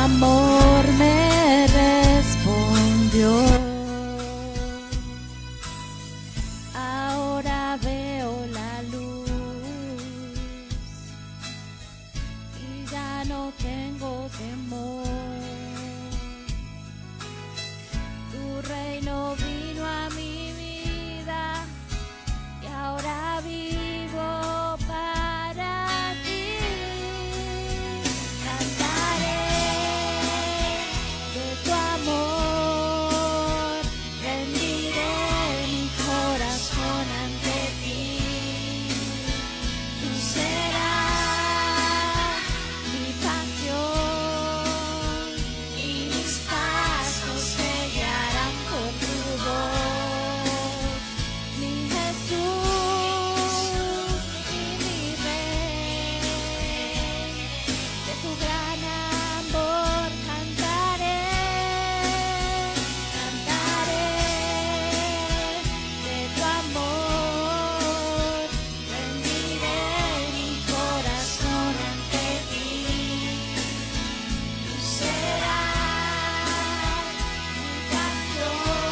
amor me respondió. Ahora veo la luz y ya no tengo temor. Tu reino vino a mi vida y ahora vivo para ti. Cantaré de tu amor, rendiré mi corazón ante ti. Tú serás mi pasión y mis pasos se guiarán por tu voz. Mi Jesús y mi Rey, de tu gran amor cantaré, cantaré de tu amor, rendiré mi corazón ante ti. Tú serás mi pasión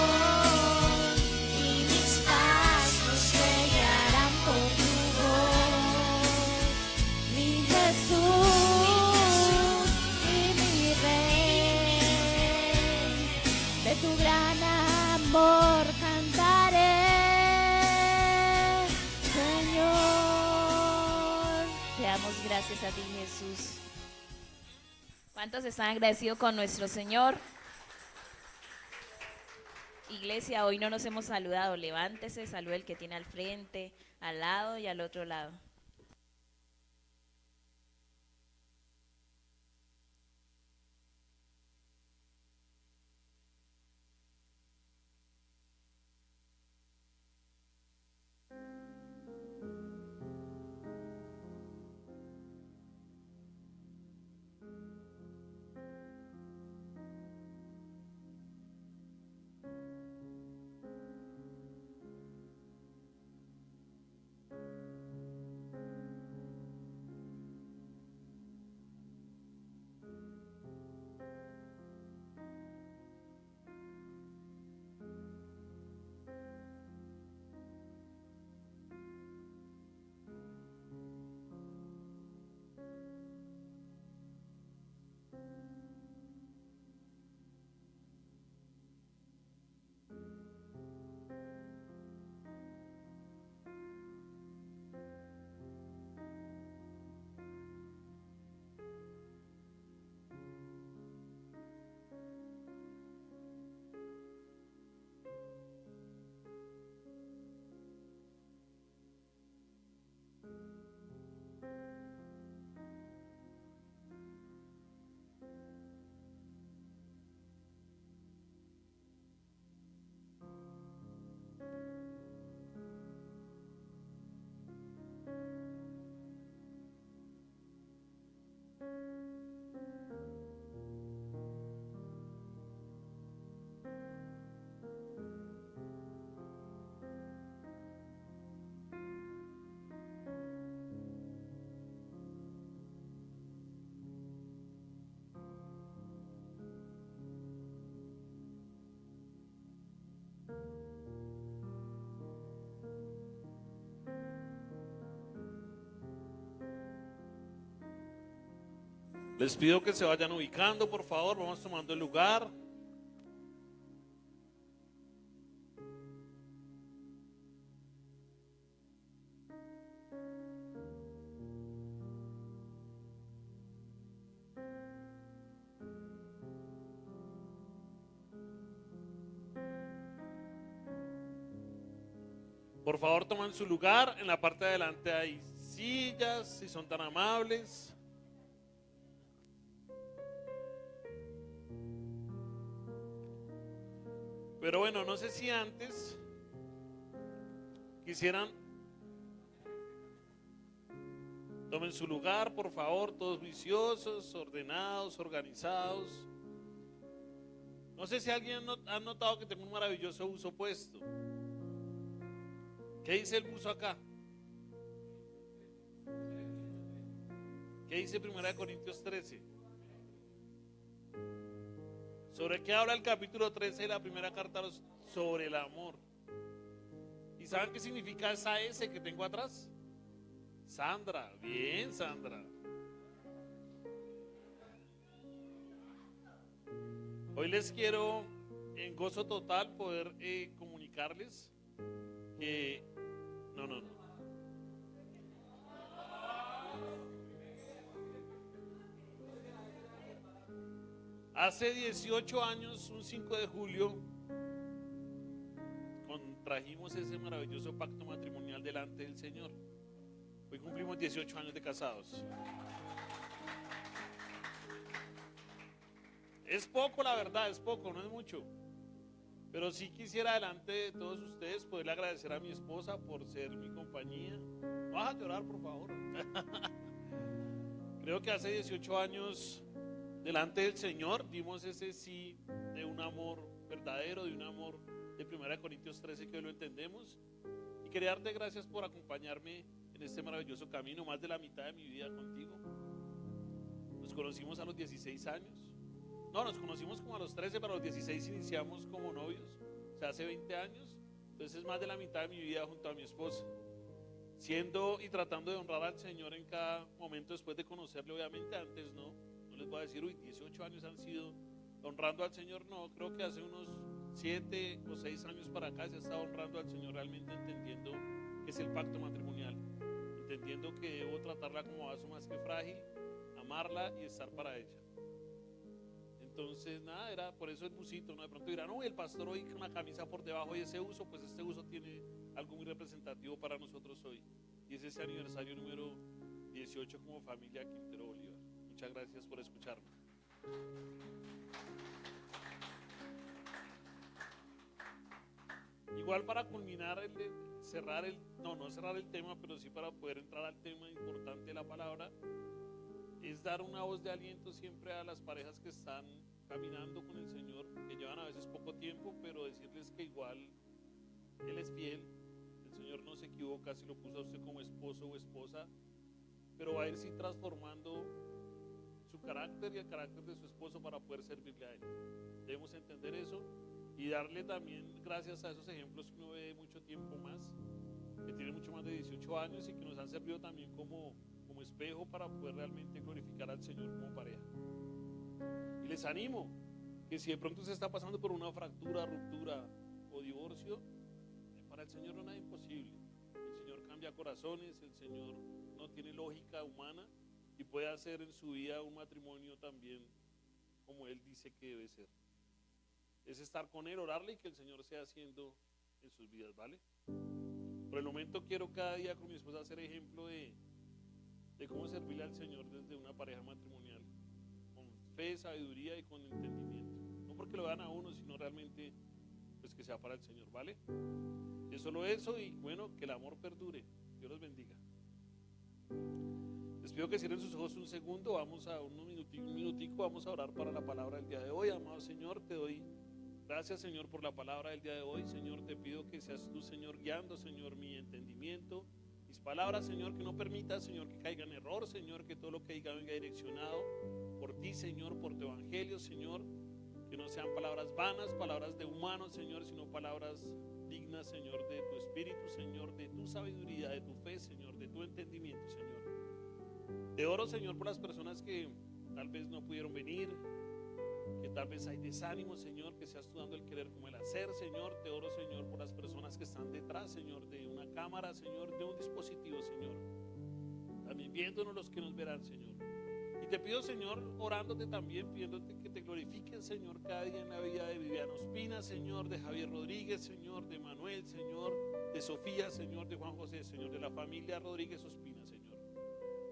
y mis pasos se guiarán por tu voz. Mi Jesús y mi Rey, de tu gran amor cantaré, Señor. Te damos gracias a ti, Jesús. ¿Cuántos están agradecidos con nuestro Señor? Iglesia, hoy no nos hemos saludado. Levántese, salude el que tiene al frente, al lado y al otro lado. Les pido que se vayan ubicando, por favor, vamos tomando el lugar. Por favor, tomen su lugar. En la parte de adelante hay sillas, si son tan amables. Pero bueno, no sé si antes quisieran. Tomen su lugar, por favor, todos juiciosos, ordenados, organizados. No sé si alguien ha notado que tengo un maravilloso buzo puesto. ¿Qué dice el buzo acá? ¿Qué dice 1 Corintios 13? ¿Sobre qué habla el capítulo 13 de la primera carta? Sobre el amor. ¿Y saben qué significa esa S que tengo atrás? Sandra, bien Sandra. Hoy les quiero en gozo total poder comunicarles que... No. Hace 18 años, un 5 de julio, contrajimos ese maravilloso pacto matrimonial delante del Señor. Hoy cumplimos 18 años de casados. Es poco, la verdad, es poco, no es mucho. Pero sí quisiera delante de todos ustedes poderle agradecer a mi esposa por ser mi compañía. No vas a llorar, por favor. Creo que hace 18 años delante del Señor dimos ese sí de un amor verdadero, de un amor de 1 Corintios 13 que hoy lo entendemos. Y quería darte gracias por acompañarme en este maravilloso camino, más de la mitad de mi vida contigo. Nos conocimos a los 16 años. No, nos conocimos como a los 13, pero a los 16 iniciamos como novios, o sea, hace 20 años. Entonces es más de la mitad de mi vida junto a mi esposa, siendo y tratando de honrar al Señor en cada momento después de conocerle. Obviamente antes no les voy a decir, 18 años han sido honrando al Señor. No, creo que hace unos 7 o 6 años para acá se ha estado honrando al Señor, realmente entendiendo que es el pacto matrimonial, entendiendo que debo tratarla como vaso más que frágil, amarla y estar para ella. Entonces, nada, era por eso el busito, ¿no? De pronto dirán, no, el pastor hoy con la camisa por debajo y ese uso, pues este uso tiene algo muy representativo para nosotros hoy. Y es ese aniversario número 18 como familia Quintero Bolívar. Muchas gracias por escucharme. Igual para culminar, no cerrar el tema, pero sí para poder entrar al tema importante de la palabra, es dar una voz de aliento siempre a las parejas que están caminando con el Señor, que llevan a veces poco tiempo, pero decirles que igual Él es fiel, el Señor no se equivoca si lo puso a usted como esposo o esposa, pero va a ir sí transformando su carácter y el carácter de su esposo para poder servirle a Él. Debemos entender eso y darle también gracias a esos ejemplos que uno ve mucho tiempo más, que tienen mucho más de 18 años y que nos han servido también como espejo para poder realmente glorificar al Señor como pareja. Y les animo que si de pronto se está pasando por una fractura, ruptura o divorcio, para el Señor no es nada imposible. El Señor cambia corazones, el Señor no tiene lógica humana y puede hacer en su vida un matrimonio también como Él dice que debe ser. Es estar con Él, orarle y que el Señor sea haciendo en sus vidas, ¿vale? Por el momento quiero cada día con mi esposa hacer ejemplo de cómo servirle al Señor desde una pareja matrimonial, con fe, sabiduría y con entendimiento. No porque lo vean a uno, sino realmente pues que sea para el Señor, ¿vale? Es solo eso y bueno, que el amor perdure. Dios los bendiga. Les pido que cierren sus ojos un segundo, vamos a un minutico, vamos a orar para la palabra del día de hoy. Amado Señor, te doy gracias, Señor, por la palabra del día de hoy. Señor, te pido que seas tú, Señor, guiando, Señor, mi entendimiento, mis palabras, Señor, que no permita, Señor, que caiga en error, Señor, que todo lo que diga venga direccionado por ti, Señor, por tu evangelio, Señor, que no sean palabras vanas, palabras de humanos, Señor, sino palabras dignas, Señor, de tu espíritu, Señor, de tu sabiduría, de tu fe, Señor, de tu entendimiento, Señor. Te oro, Señor, por las personas que tal vez no pudieron venir, que tal vez hay desánimo, Señor, que seas tú dando el querer como el hacer, Señor. Te oro, Señor, por las personas que están detrás, Señor, de una cámara, Señor, de un dispositivo, Señor. También viéndonos los que nos verán, Señor. Y te pido, Señor, orándote también, pidiéndote que te glorifiques, Señor, cada día en la vida de Viviana Ospina, Señor, de Javier Rodríguez, Señor, de Manuel, Señor, de Sofía, Señor, de Juan José, Señor, de la familia Rodríguez Ospina, Señor.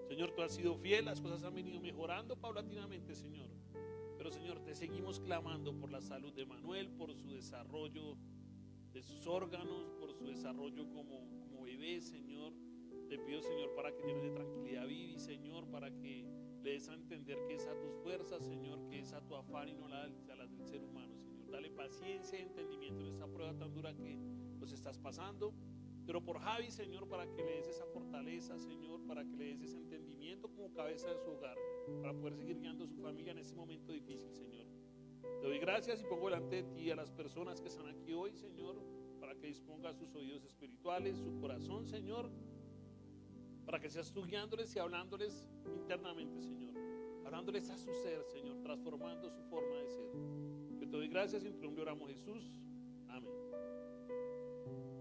Señor, tú has sido fiel, las cosas han venido mejorando paulatinamente, Señor. Pero, Señor, te seguimos clamando por la salud de Manuel, por su desarrollo de sus órganos, por su desarrollo como bebé, Señor. Te pido, Señor, para que llenes de tranquilidad a Vivi, Señor, para que le des a entender que es a tus fuerzas, Señor, que es a tu afán y no a las del ser humano, Señor. Dale paciencia y entendimiento en esta prueba tan dura que nos estás pasando. Pero por Javi, Señor, para que le des esa fortaleza, Señor, para que le des ese entendimiento como cabeza de su hogar, para poder seguir guiando a su familia en este momento difícil, Señor. Te doy gracias y pongo delante de ti a las personas que están aquí hoy, Señor, para que disponga sus oídos espirituales, su corazón, Señor, para que seas tú guiándoles y hablándoles internamente, Señor, hablándoles a su ser, Señor, transformando su forma de ser. Yo te doy gracias y en tu nombre oramos, Jesús. Amén.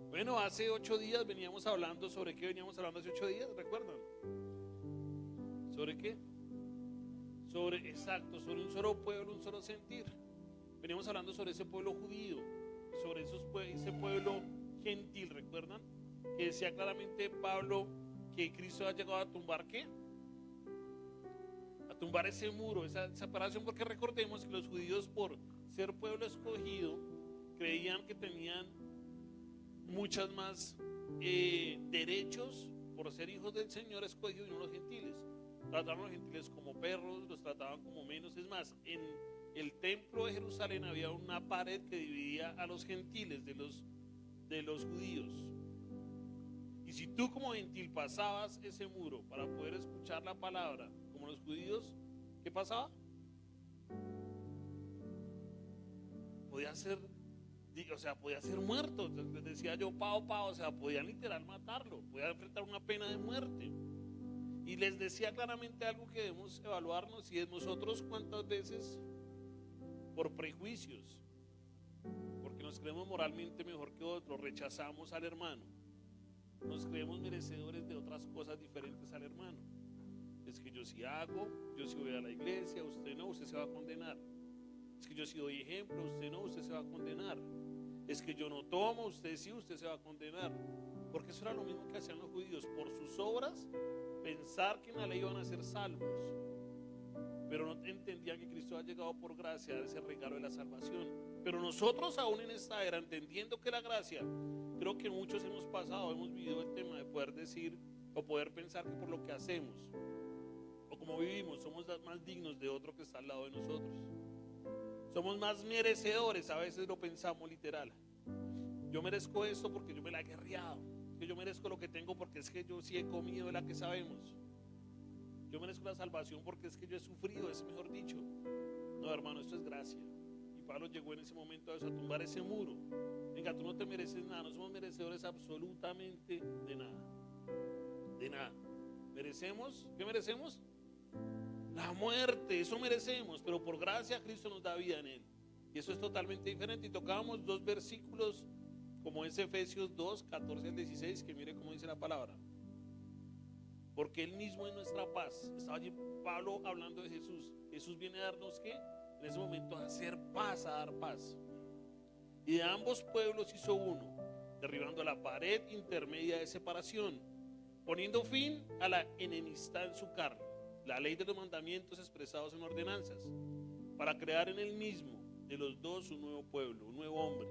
Bueno, hace 8 días veníamos hablando, ¿sobre qué veníamos hablando hace 8 días? ¿Recuerdan? ¿Sobre qué? Sobre un solo pueblo, un solo sentir. Veníamos hablando sobre ese pueblo judío, sobre ese pueblo gentil, ¿recuerdan? Que decía claramente Pablo que Cristo ha llegado a tumbar, ¿qué? A tumbar ese muro, esa separación, porque recordemos que los judíos, por ser pueblo escogido, creían que tenían muchas más derechos por ser hijos del Señor escogido y no los gentiles. Trataban a los gentiles como perros, los trataban como menos. Es más, en el templo de Jerusalén había una pared que dividía a los gentiles de los judíos. Y si tú como gentil pasabas ese muro para poder escuchar la palabra como los judíos, ¿qué pasaba? Podía ser muerto. Les decía yo, o sea, podían literal matarlo, podía enfrentar una pena de muerte. Y les decía claramente algo que debemos evaluarnos, y es nosotros cuántas veces por prejuicios, porque nos creemos moralmente mejor que otros, rechazamos al hermano, nos creemos merecedores de otras cosas diferentes al hermano. Es que yo sí hago, yo sí voy a la iglesia, usted no, usted se va a condenar. Es que yo sí doy ejemplo, usted no, usted se va a condenar. Es que yo no tomo, usted sí, usted se va a condenar. Porque eso era lo mismo que hacían los judíos, por sus obras pensar que en la ley iban a ser salvos, pero no entendían que Cristo ha llegado por gracia a dar ese regalo de la salvación. Pero nosotros aún en esta era, entendiendo que la gracia, creo que muchos hemos vivido el tema de poder decir o poder pensar que por lo que hacemos o como vivimos somos más dignos de otro que está al lado de nosotros. Somos más merecedores, a veces lo pensamos literal. Yo merezco esto porque yo me la he guerreado. Que yo merezco lo que tengo porque es que yo sí he comido de la que sabemos. Yo merezco la salvación porque es que yo he sufrido, es mejor dicho. No, hermano, esto es gracia. Y Pablo llegó en ese momento a tumbar ese muro. Venga, tú no te mereces nada, no somos merecedores absolutamente de nada. De nada. ¿Merecemos? ¿Qué merecemos? La muerte, eso merecemos, pero por gracia Cristo nos da vida en él. Y eso es totalmente diferente. Y tocábamos 2 versículos, como es Efesios 2, 14 al 16, que mire cómo dice la palabra. Porque él mismo es nuestra paz. Estaba allí Pablo hablando de Jesús. Jesús viene a darnos, ¿qué? En ese momento a hacer paz, a dar paz. Y de ambos pueblos hizo uno, derribando la pared intermedia de separación, poniendo fin a la enemistad en su carne, la ley de los mandamientos expresados en ordenanzas, para crear en él mismo de los dos un nuevo pueblo, un nuevo hombre,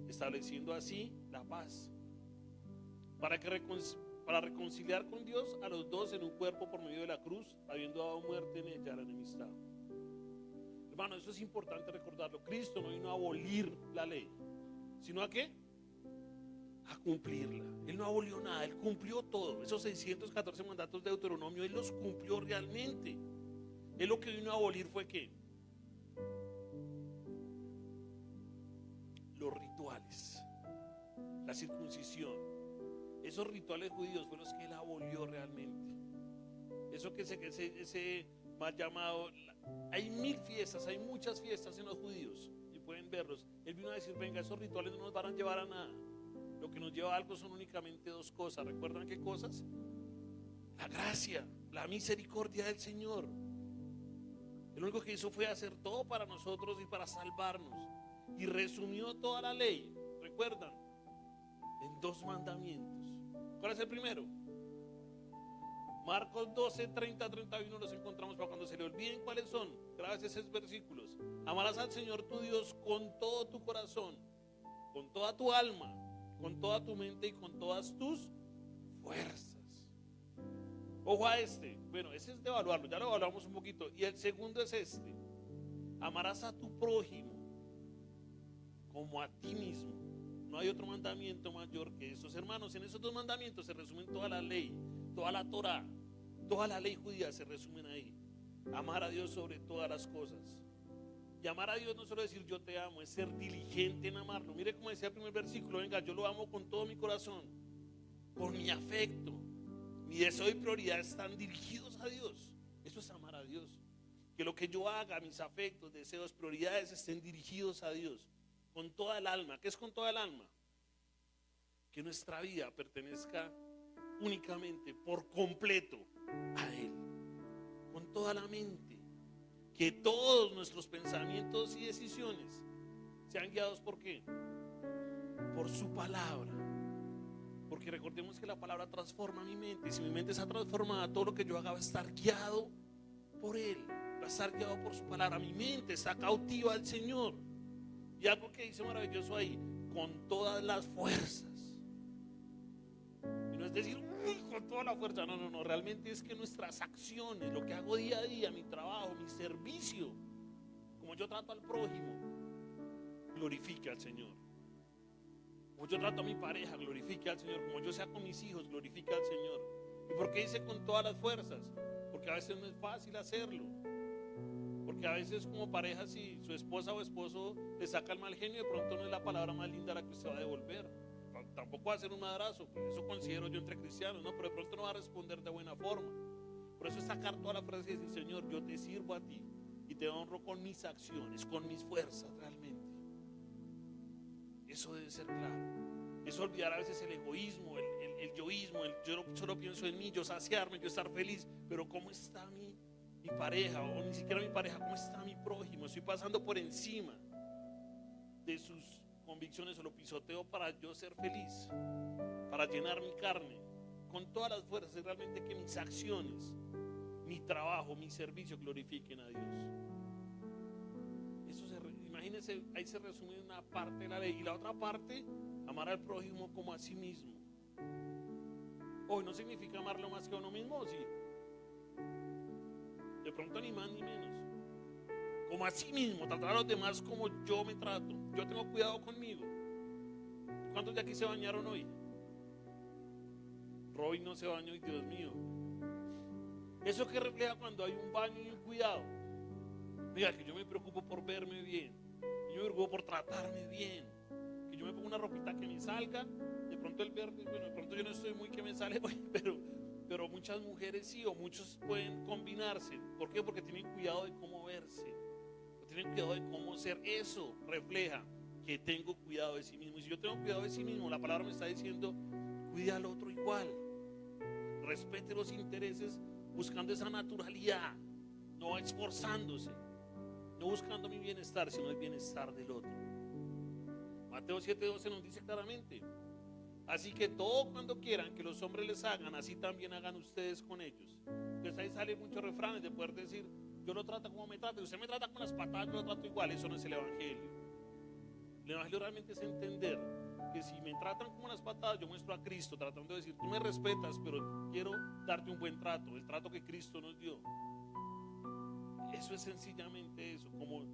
estableciendo así la paz, para reconciliar con Dios a los dos en un cuerpo por medio de la cruz, habiendo dado muerte en ella a la enemistad. Hermano, eso es importante recordarlo. Cristo no vino a abolir la ley, sino ¿a qué? A cumplirla. Él no abolió nada, él cumplió todo. Esos 614 mandatos de Deuteronomio, él los cumplió realmente. Él lo que vino a abolir fue ¿qué? Los rituales, la circuncisión. Esos rituales judíos fueron los que él abolió realmente. Eso que ese mal llamado, hay 1000 fiestas, hay muchas fiestas en los judíos y pueden verlos. Él vino a decir, venga, esos rituales no nos van a llevar a nada. Lo que nos lleva a algo son únicamente 2 cosas. ¿Recuerdan qué cosas? La gracia, la misericordia del Señor. El único que hizo fue hacer todo para nosotros y para salvarnos. Y resumió toda la ley, ¿recuerdan? En 2 mandamientos. ¿Cuál es el primero? Marcos 12, 30, 31 los encontramos para cuando se le olviden cuáles son. Gracias a esos versículos. Amarás al Señor tu Dios con todo tu corazón, con toda tu alma, con toda tu mente y con todas tus fuerzas. Ojo a este. Bueno, ese es de evaluarlo, ya lo evaluamos un poquito. Y el segundo es este. Amarás a tu prójimo como a ti mismo. No hay otro mandamiento mayor que esos, hermanos. En esos 2 mandamientos se resumen toda la ley, toda la Torá, toda la ley judía se resumen ahí. Amar a Dios sobre todas las cosas Y amar a Dios no es solo decir yo te amo, es ser diligente en amarlo. Mire como decía el primer versículo, venga, yo lo amo con todo mi corazón, con mi afecto. Mi deseo y prioridad están dirigidos a Dios. Eso es amar a Dios. Que lo que yo haga, mis afectos, deseos, prioridades estén dirigidos a Dios. Con toda el alma. ¿Qué es con toda el alma? Que nuestra vida pertenezca únicamente, por completo, a Él. Con toda la mente. Que todos nuestros pensamientos y decisiones sean guiados ¿por qué? Por su palabra. Porque recordemos que la palabra transforma mi mente. Y si mi mente está transformada, todo lo que yo haga va a estar guiado por Él. Va a estar guiado por su palabra. Mi mente está cautiva al Señor. Y algo que dice maravilloso ahí, con todas las fuerzas. Y no es decir, con toda la fuerza. No. Realmente es que nuestras acciones, lo que hago día a día, mi trabajo, mi servicio, como yo trato al prójimo, glorifique al Señor. Como yo trato a mi pareja, glorifique al Señor. Como yo sea con mis hijos, glorifique al Señor. ¿Y por qué dice con todas las fuerzas? Porque a veces no es fácil hacerlo. Porque a veces como pareja, si su esposa o esposo le saca el mal genio, de pronto no es la palabra más linda la que usted va a devolver. Tampoco va a ser un madrazo, pues eso considero yo entre cristianos, ¿no? Pero de pronto no va a responder de buena forma. Por eso es sacar toda la fuerza y decir, Señor, yo te sirvo a ti y te honro con mis acciones, con mis fuerzas realmente. Eso debe ser claro. Es olvidar a veces el egoísmo, el yoísmo, yo solo pienso en mí, yo saciarme, yo estar feliz. Pero ¿cómo está mi pareja? O ni siquiera mi pareja, ¿cómo está mi prójimo? Estoy pasando por encima de sus convicciones o lo pisoteo para yo ser feliz, para llenar mi carne con todas las fuerzas. Es realmente que mis acciones, mi trabajo, mi servicio glorifiquen a Dios. Imagínense, ahí se resume una parte de la ley. Y la otra parte, amar al prójimo como a sí mismo. Hoy no significa amarlo más que a uno mismo, ¿o sí? De pronto ni más ni menos. Como a sí mismo, tratar a los demás como yo me trato. Yo tengo cuidado conmigo. ¿Cuántos de aquí se bañaron hoy? Robin no se bañó y Dios mío. Eso que refleja cuando hay un baño y un cuidado. Mira, que yo me preocupo por verme bien, que yo me preocupo por tratarme bien, que yo me pongo una ropita que me salga. De pronto el verde, bueno, de pronto yo no estoy muy que me sale, pero muchas mujeres sí, o muchos pueden combinarse. ¿Por qué? Porque tienen cuidado de cómo verse, tienen cuidado de cómo ser. Eso refleja que tengo cuidado de sí mismo. Y si yo tengo cuidado de sí mismo, la palabra me está diciendo, cuide al otro igual, respete los intereses, buscando esa naturalidad, no esforzándose, no buscando mi bienestar, sino el bienestar del otro. Mateo 7:12 nos dice claramente, así que todo cuando quieran que los hombres les hagan, así también hagan ustedes con ellos. Entonces ahí salen muchos refranes de poder decir, yo lo trato como me trata, usted me trata con las patadas, yo lo trato igual. Eso no es el evangelio. El evangelio realmente es entender que si me tratan como las patadas, yo muestro a Cristo tratando de decir, tú me respetas, pero quiero darte un buen trato, el trato que Cristo nos dio. Eso es sencillamente eso. Como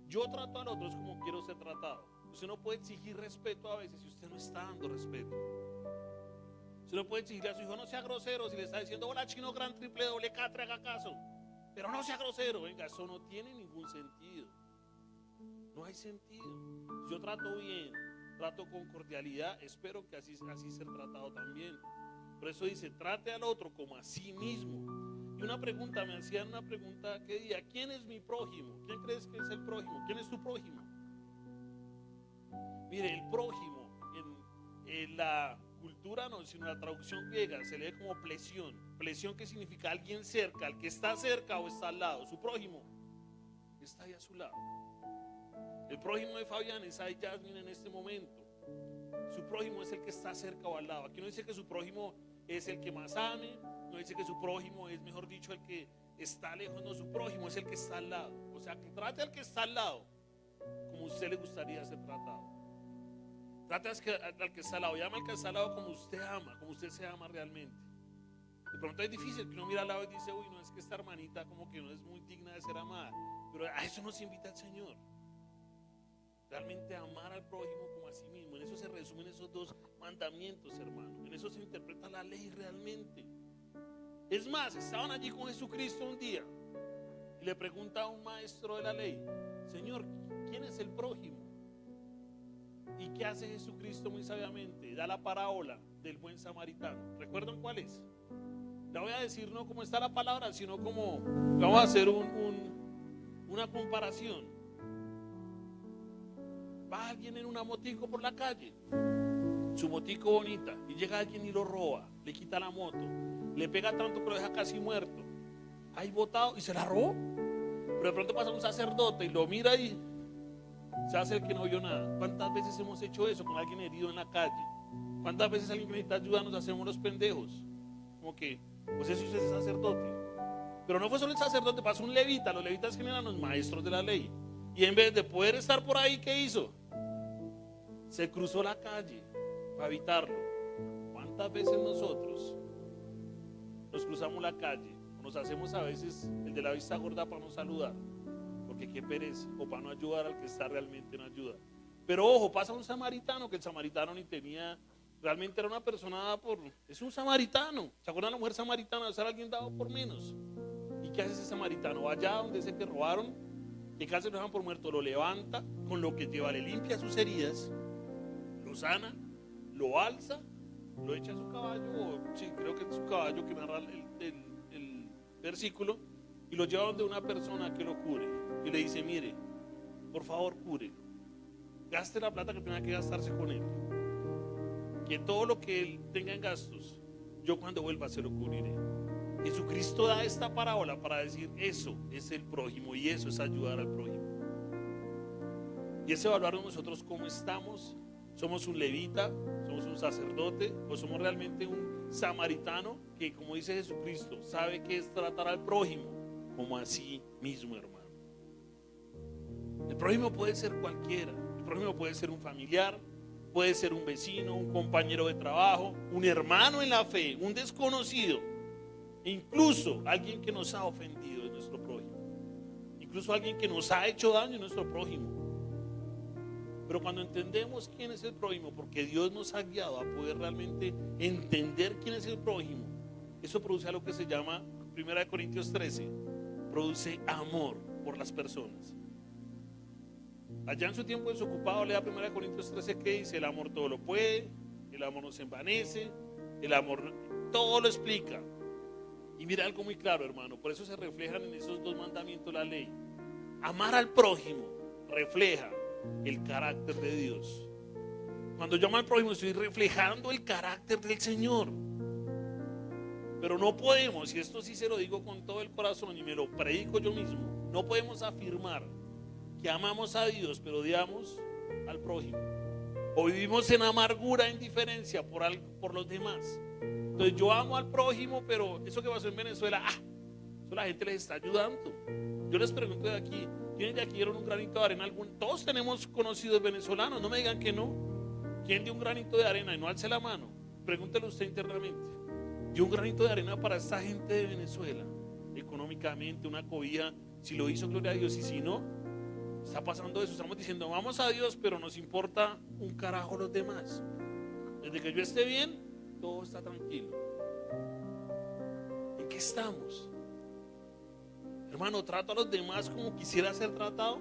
yo trato al otro es como quiero ser tratado. Usted no puede exigir respeto a veces si usted no está dando respeto. Usted no puede exigirle a su hijo no sea grosero si le está diciendo hola chino gran triple doble catre, haga caso, pero no sea grosero. Venga, eso no tiene ningún sentido. No hay sentido. Si yo trato bien, trato con cordialidad, espero que así ser tratado también. Por eso dice, trate al otro como a sí mismo. Y una pregunta, me hacían una pregunta que decía, ¿quién es mi prójimo? ¿Quién crees que es el prójimo? ¿Quién es tu prójimo? Mire, el prójimo en la cultura no, sino en la traducción griega se lee como plesión. Plesión que significa alguien cerca, el que está cerca o está al lado. Su prójimo está ahí a su lado. El prójimo de Fabián es ahí Jasmine en este momento. Su prójimo es el que está cerca o al lado. Aquí no dice que su prójimo es el que más ame, no dice que su prójimo es, mejor dicho, el que está lejos. No, su prójimo es el que está al lado. O sea, que trate al que está al lado como a usted le gustaría ser tratado. Trate al que está al lado, llama al que está al lado como usted ama, como usted se ama realmente. De pronto es difícil que uno mira al lado y dice, uy, no, es que esta hermanita como que no es muy digna de ser amada. Pero a eso nos invita el Señor. Realmente amar al prójimo como a sí mismo. En eso se resumen esos dos mandamientos, hermano. En eso se interpreta la ley realmente. Es más, estaban allí con Jesucristo un día. Y le pregunta a un maestro de la ley: Señor, ¿quién es el prójimo? ¿Y qué hace Jesucristo muy sabiamente? Da la parábola del buen samaritano. ¿Recuerdan cuál es? La voy a decir no como está la palabra, sino como vamos a hacer una comparación. Va alguien en una motico por la calle, su motico bonita, y llega alguien y lo roba, le quita la moto, le pega tanto que lo deja casi muerto, ahí botado, y se la robó. Pero de pronto pasa un sacerdote y lo mira y se hace el que no oyó nada. ¿Cuántas veces hemos hecho eso con alguien herido en la calle? ¿Cuántas veces alguien que necesita ayuda nos hacemos los pendejos? Como que, pues eso es el sacerdote. Pero no fue solo el sacerdote, pasó un levita. Los levitas que eran los maestros de la ley. Y en vez de poder estar por ahí, ¿qué hizo? Se cruzó la calle para evitarlo. ¿Cuántas veces nosotros nos cruzamos la calle? O nos hacemos a veces el de la vista gorda para no saludar, porque qué pereza, o para no ayudar al que está realmente en ayuda. Pero ojo, pasa un samaritano, que el samaritano ni tenía, realmente era una persona dada por, es un samaritano. ¿Se acuerdan de la mujer samaritana? De ser alguien dado por menos. ¿Y qué hace ese samaritano? Va allá donde ese que robaron, que casi lo dejan por muerto, lo levanta, con lo que lleva, le limpia sus heridas, lo sana, lo alza, lo echa a su caballo, o sí, creo que es su caballo que narra el versículo, y lo lleva donde una persona que lo cure, y le dice: mire, por favor, cúrelo, gaste la plata que tenga que gastarse con él, que todo lo que él tenga en gastos, yo cuando vuelva se lo cubriré. Jesucristo da esta parábola para decir: eso es el prójimo, y eso es ayudar al prójimo. Y es evaluar nosotros cómo estamos. ¿Somos un levita? ¿Somos un sacerdote? ¿O somos realmente un samaritano que, como dice Jesucristo, sabe que es tratar al prójimo como a sí mismo, hermano? El prójimo puede ser cualquiera. El prójimo puede ser un familiar, puede ser un vecino, un compañero de trabajo, un hermano en la fe, un desconocido, incluso alguien que nos ha ofendido, es nuestro prójimo. Incluso alguien que nos ha hecho daño, es nuestro prójimo. Pero cuando entendemos quién es el prójimo, porque Dios nos ha guiado a poder realmente entender quién es el prójimo, eso produce algo que se llama, 1 Corintios 13, produce amor por las personas. Allá en su tiempo desocupado, lea 1 Corintios 13, que dice: el amor todo lo puede, el amor no se envanece, el amor todo lo explica. Y mira algo muy claro, hermano, por eso se reflejan en esos dos mandamientos la ley. Amar al prójimo refleja el carácter de Dios. Cuando yo amo al prójimo, estoy reflejando el carácter del Señor. Pero no podemos, y esto sí se lo digo con todo el corazón y me lo predico yo mismo, no podemos afirmar que amamos a Dios pero odiamos al prójimo, o vivimos en amargura, indiferencia por los demás. Entonces yo amo al prójimo, pero eso que pasó en Venezuela, eso la gente les está ayudando. Yo les pregunto de aquí, ¿quiénes de aquí dieron un granito de arena? Todos tenemos conocidos venezolanos, no me digan que no. ¿Quién dio un granito de arena y no alce la mano? Pregúntelo usted internamente. Dio un granito de arena para esta gente de Venezuela, económicamente, una cobija. Si lo hizo, gloria a Dios, y si no, está pasando eso. Estamos diciendo: vamos a Dios, pero nos importa un carajo los demás. Desde que yo esté bien, todo está tranquilo. ¿En qué estamos? Hermano, ¿trato a los demás como quisiera ser tratado?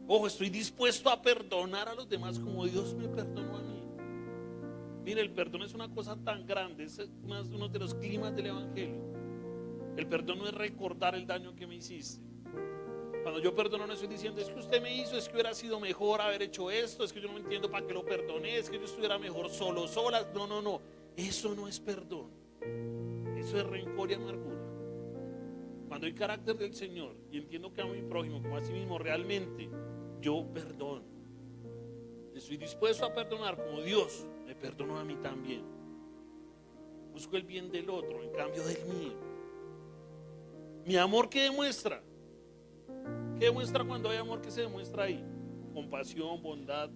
Ojo, estoy dispuesto a perdonar a los demás como Dios me perdonó a mí. Mire, el perdón es una cosa tan grande, es uno de los climas del evangelio. El perdón no es recordar el daño que me hiciste. Cuando yo perdono, no estoy diciendo: es que usted me hizo, es que hubiera sido mejor haber hecho esto, es que yo no entiendo para qué lo perdoné, es que yo estuviera mejor solo, sola. No, eso no es perdón. Eso es rencor y amargura. Cuando hay carácter del Señor y entiendo que amo a mi prójimo como a sí mismo, realmente yo perdono. Estoy dispuesto a perdonar como Dios me perdonó a mí también. Busco el bien del otro en cambio del mío. Mi amor, ¿qué demuestra? ¿Qué demuestra cuando hay amor? ¿Qué se demuestra ahí? Compasión, bondad.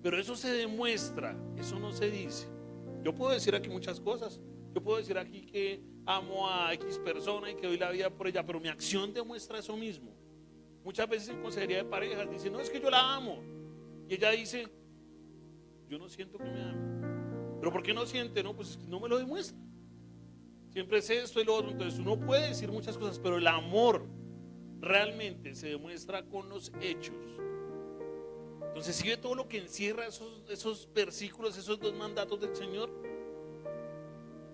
Pero eso se demuestra, eso no se dice. Yo puedo decir aquí muchas cosas. Yo puedo decir aquí que amo a X persona y que doy la vida por ella, pero mi acción demuestra eso mismo. Muchas veces en consejería de parejas dicen: no, es que yo la amo. Y ella dice: yo no siento que me ame. ¿Pero por qué no siente? No, pues es que no me lo demuestra. siempre es esto y lo otro. Entonces uno puede decir muchas cosas, pero el amor realmente se demuestra con los hechos. Entonces, si ve todo lo que encierra esos versículos, esos 2 mandatos del Señor,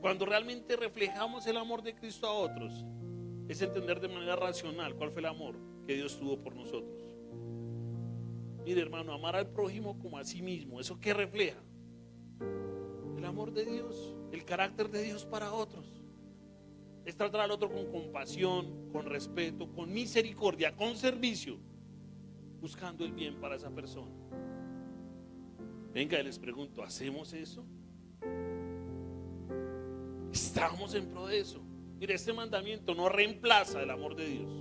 cuando realmente reflejamos el amor de Cristo a otros, es entender de manera racional cuál fue el amor que Dios tuvo por nosotros. Mire, hermano, amar al prójimo como a sí mismo, ¿eso qué refleja? El amor de Dios, el carácter de Dios para otros. Es tratar al otro con compasión, con respeto, con misericordia, con servicio, buscando el bien para esa persona. Venga, les pregunto, ¿hacemos eso? ¿Estamos en pro de eso? Mire, este mandamiento no reemplaza el amor de Dios,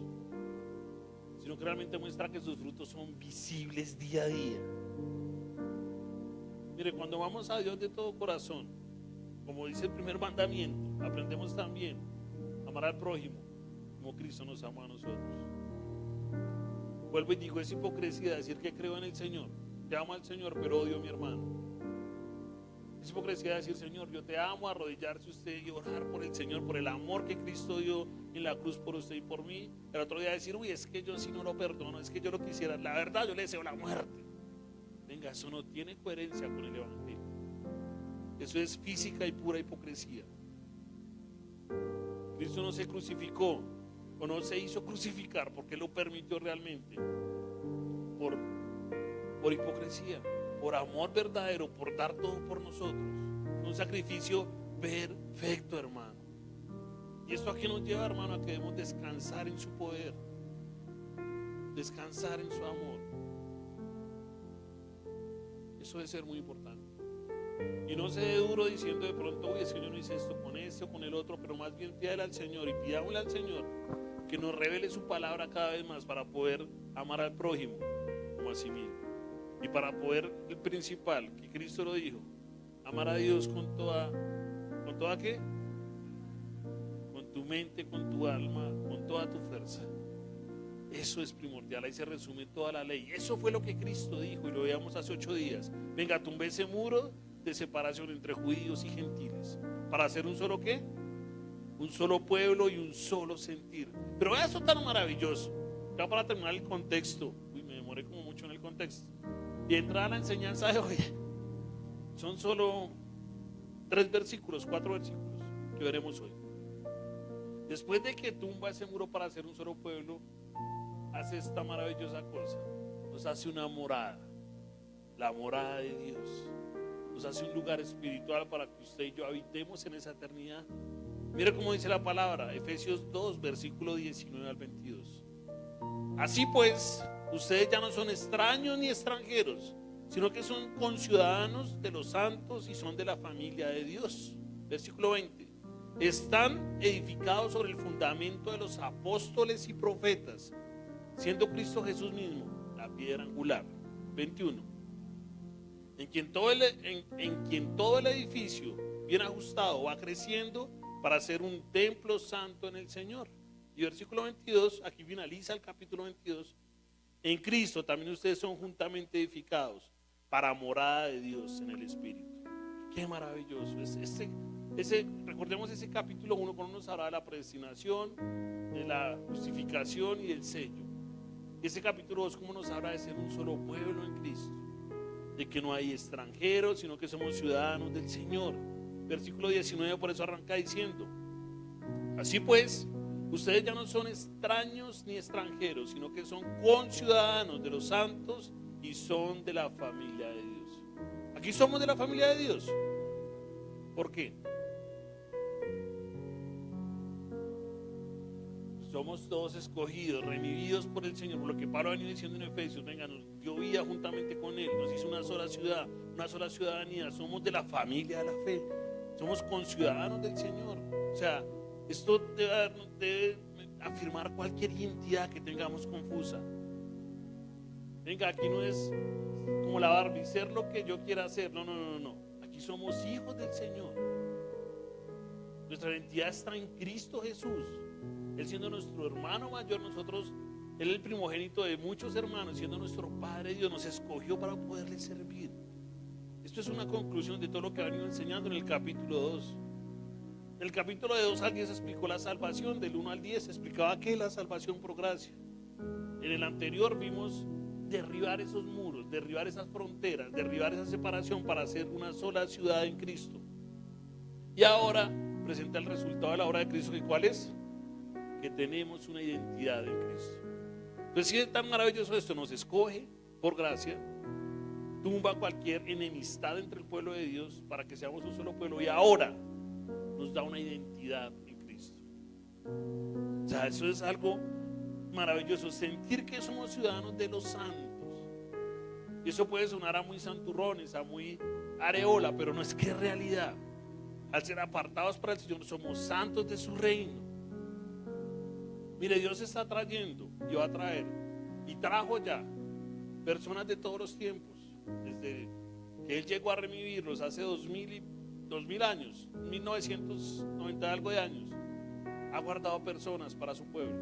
sino que realmente muestra que sus frutos son visibles día a día. Mire, cuando vamos a Dios de todo corazón, como dice el primer mandamiento, aprendemos también a amar al prójimo como Cristo nos ama a nosotros. Vuelvo y digo, es hipocresía decir que creo en el Señor, te amo al Señor, pero odio a mi hermano. Es hipocresía decir, Señor, yo te amo, arrodillarse usted y orar por el Señor, por el amor que Cristo dio en la cruz por usted y por mí. El otro día decir, uy, es que yo sí no lo perdono, es que yo lo quisiera, la verdad yo le deseo la muerte. Venga, eso no tiene coherencia con el Evangelio. Eso es física y pura hipocresía. Cristo no se crucificó o no se hizo crucificar porque lo permitió realmente por hipocresía, por amor verdadero, por dar todo por nosotros. Un sacrificio perfecto, hermano. Y esto aquí nos lleva, hermano, a que debemos descansar en su poder, descansar en su amor. Eso debe ser muy importante. Y no se dé duro diciendo de pronto, uy, es que yo no hice esto con este o con el otro, pero más bien pídale al Señor y pidámosle al Señor que nos revele su palabra cada vez más para poder amar al prójimo como a sí mismo. Y para poder, el principal, que Cristo lo dijo, amar a Dios con toda ¿qué? Con tu mente, con tu alma, con toda tu fuerza. Eso es primordial, ahí se resume toda la ley. Eso fue lo que Cristo dijo y lo veíamos hace 8 días. Venga, tumbe ese muro de separación entre judíos y gentiles para hacer un solo ¿qué? Un solo pueblo y un solo sentir. Pero vea eso tan maravilloso. Ya para terminar el contexto, uy, me demoré como mucho en el contexto y entrar a la enseñanza de hoy. Son solo 4 versículos que veremos hoy. Después de que tumba ese muro para hacer un solo pueblo, hace esta maravillosa cosa. Nos hace una morada, la morada de Dios. Nos hace un lugar espiritual para que usted y yo habitemos en esa eternidad. Mire cómo dice la palabra, Efesios 2, versículo 19 al 22. Así pues, ustedes ya no son extraños ni extranjeros, sino que son conciudadanos de los santos y son de la familia de Dios. Versículo 20. Están edificados sobre el fundamento de los apóstoles y profetas, siendo Cristo Jesús mismo la piedra angular. 21. En quien todo el edificio bien ajustado va creciendo para ser un templo santo en el Señor. Y versículo 22, aquí finaliza el capítulo 22. En Cristo también ustedes son juntamente edificados para morada de Dios en el Espíritu. Qué maravilloso. Recordemos ese capítulo 1 cuando nos habla de la predestinación, de la justificación y del sello. Ese capítulo 2 como nos habla de ser un solo pueblo en Cristo, de que no hay extranjeros, sino que somos ciudadanos del Señor. Versículo 19 por eso arranca diciendo, así pues, ustedes ya no son extraños ni extranjeros, sino que son conciudadanos de los santos y son de la familia de Dios. Aquí somos de la familia de Dios. ¿Por qué? Somos todos escogidos, revividos por el Señor, por lo que Pablo ha venido diciendo en Efesios. Venga, nos dio vida juntamente con Él, nos hizo una sola ciudad, una sola ciudadanía. Somos de la familia de la fe, somos conciudadanos del Señor. O sea, esto debe afirmar cualquier identidad que tengamos confusa. Venga, aquí no es como la Barbie, ser lo que yo quiera hacer. No. Aquí somos hijos del Señor. Nuestra identidad está en Cristo Jesús. Él siendo nuestro hermano mayor, nosotros, Él es el primogénito de muchos hermanos, siendo nuestro Padre Dios, nos escogió para poderle servir. Esto es una conclusión de todo lo que ha venido enseñando en el capítulo 2. En el capítulo de 2 al 10 explicó la salvación, del 1 al 10 explicaba que es la salvación por gracia. En el anterior vimos derribar esos muros, derribar esas fronteras, derribar esa separación para hacer una sola ciudad en Cristo. Y ahora presenta el resultado de la obra de Cristo, ¿y cuál es? Que tenemos una identidad en Cristo. Entonces, si es tan maravilloso esto, nos escoge por gracia, tumba cualquier enemistad entre el pueblo de Dios para que seamos un solo pueblo, y ahora nos da una identidad en Cristo. O sea, eso es algo maravilloso, sentir que somos ciudadanos de los santos. Y eso puede sonar a muy santurrones, a muy areola, pero no, es que es realidad. Al ser apartados para el Señor, somos santos de su reino. Mire, Dios está trayendo y va a traer, y trajo ya personas de todos los tiempos, desde que Él llegó a remitirlos hace 2000 años, 1990 algo de años. Ha guardado personas para su pueblo,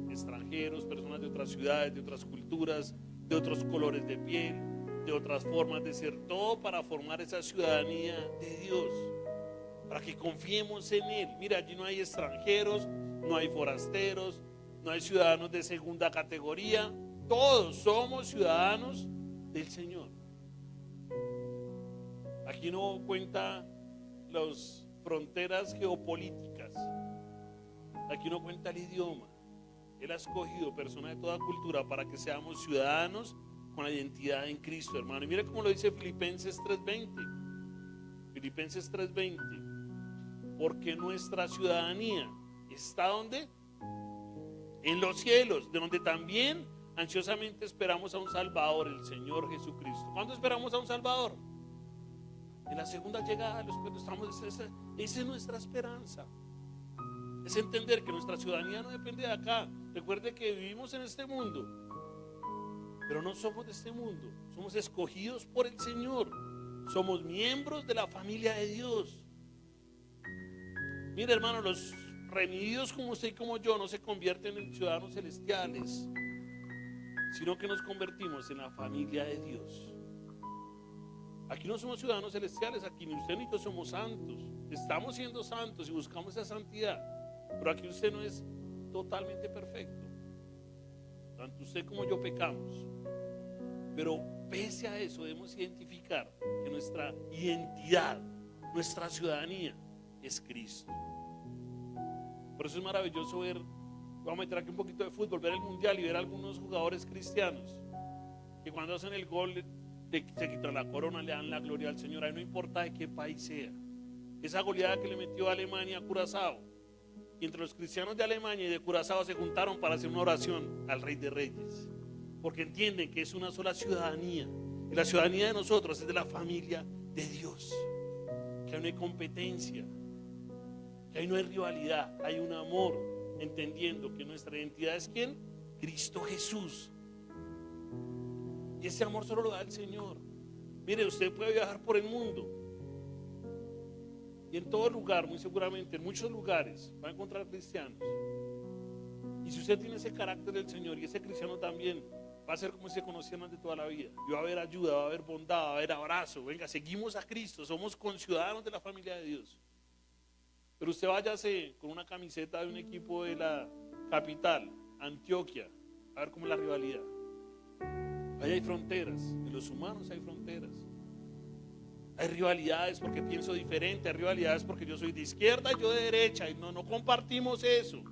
extranjeros, personas de otras ciudades, de otras culturas, de otros colores de piel, de otras formas de ser, todo para formar esa ciudadanía de Dios, para que confiemos en Él. Mira, allí no hay extranjeros, no hay forasteros, no hay ciudadanos de segunda categoría, todos somos ciudadanos del Señor. Aquí no cuenta las fronteras geopolíticas, aquí no cuenta el idioma. Él ha escogido personas de toda cultura para que seamos ciudadanos con la identidad en Cristo, hermano. Y mire cómo lo dice Filipenses 3:20. Filipenses 3:20. Porque nuestra ciudadanía está ¿dónde? En los cielos, de donde también ansiosamente esperamos a un Salvador, el Señor Jesucristo. ¿Cuándo esperamos a un Salvador? En la segunda llegada de los pueblos. Esa es nuestra esperanza. Es entender que nuestra ciudadanía no depende de acá. Recuerde que vivimos en este mundo, pero no somos de este mundo. Somos escogidos por el Señor. Somos miembros de la familia de Dios. Mire, hermano, los redimidos como usted y como yo no se convierten en ciudadanos celestiales, sino que nos convertimos en la familia de Dios. Aquí no somos ciudadanos celestiales, aquí ni usted ni yo somos santos. Estamos siendo santos y buscamos esa santidad, pero aquí usted no es totalmente perfecto. Tanto usted como yo pecamos, pero pese a eso debemos identificar que nuestra identidad, nuestra ciudadanía es Cristo. Por eso es maravilloso ver, vamos a meter aquí un poquito de fútbol, ver el mundial y ver a algunos jugadores cristianos que cuando hacen el gol se quitan la corona, le dan la gloria al Señor. Ahí no importa de qué país sea. Esa goleada que le metió a Alemania a Curazao, y entre los cristianos de Alemania y de Curazao se juntaron para hacer una oración al Rey de Reyes, porque entienden que es una sola ciudadanía, y la ciudadanía de nosotros es de la familia de Dios, que no hay competencia, que ahí no hay rivalidad, hay un amor, entendiendo que nuestra identidad es ¿quién? Cristo Jesús. Y ese amor solo lo da el Señor. Mire, usted puede viajar por el mundo y en todo lugar, muy seguramente, en muchos lugares va a encontrar cristianos. Y si usted tiene ese carácter del Señor y ese cristiano también, va a ser como si se conocieran de toda la vida. Y va a haber ayuda, va a haber bondad, va a haber abrazo. Venga, seguimos a Cristo, somos conciudadanos de la familia de Dios. Pero usted váyase con una camiseta de un equipo de la capital, Antioquia, a ver cómo es la rivalidad. Allá hay fronteras, en los humanos hay fronteras. Hay rivalidades porque pienso diferente, hay rivalidades porque yo soy de izquierda y yo de derecha, y no compartimos eso.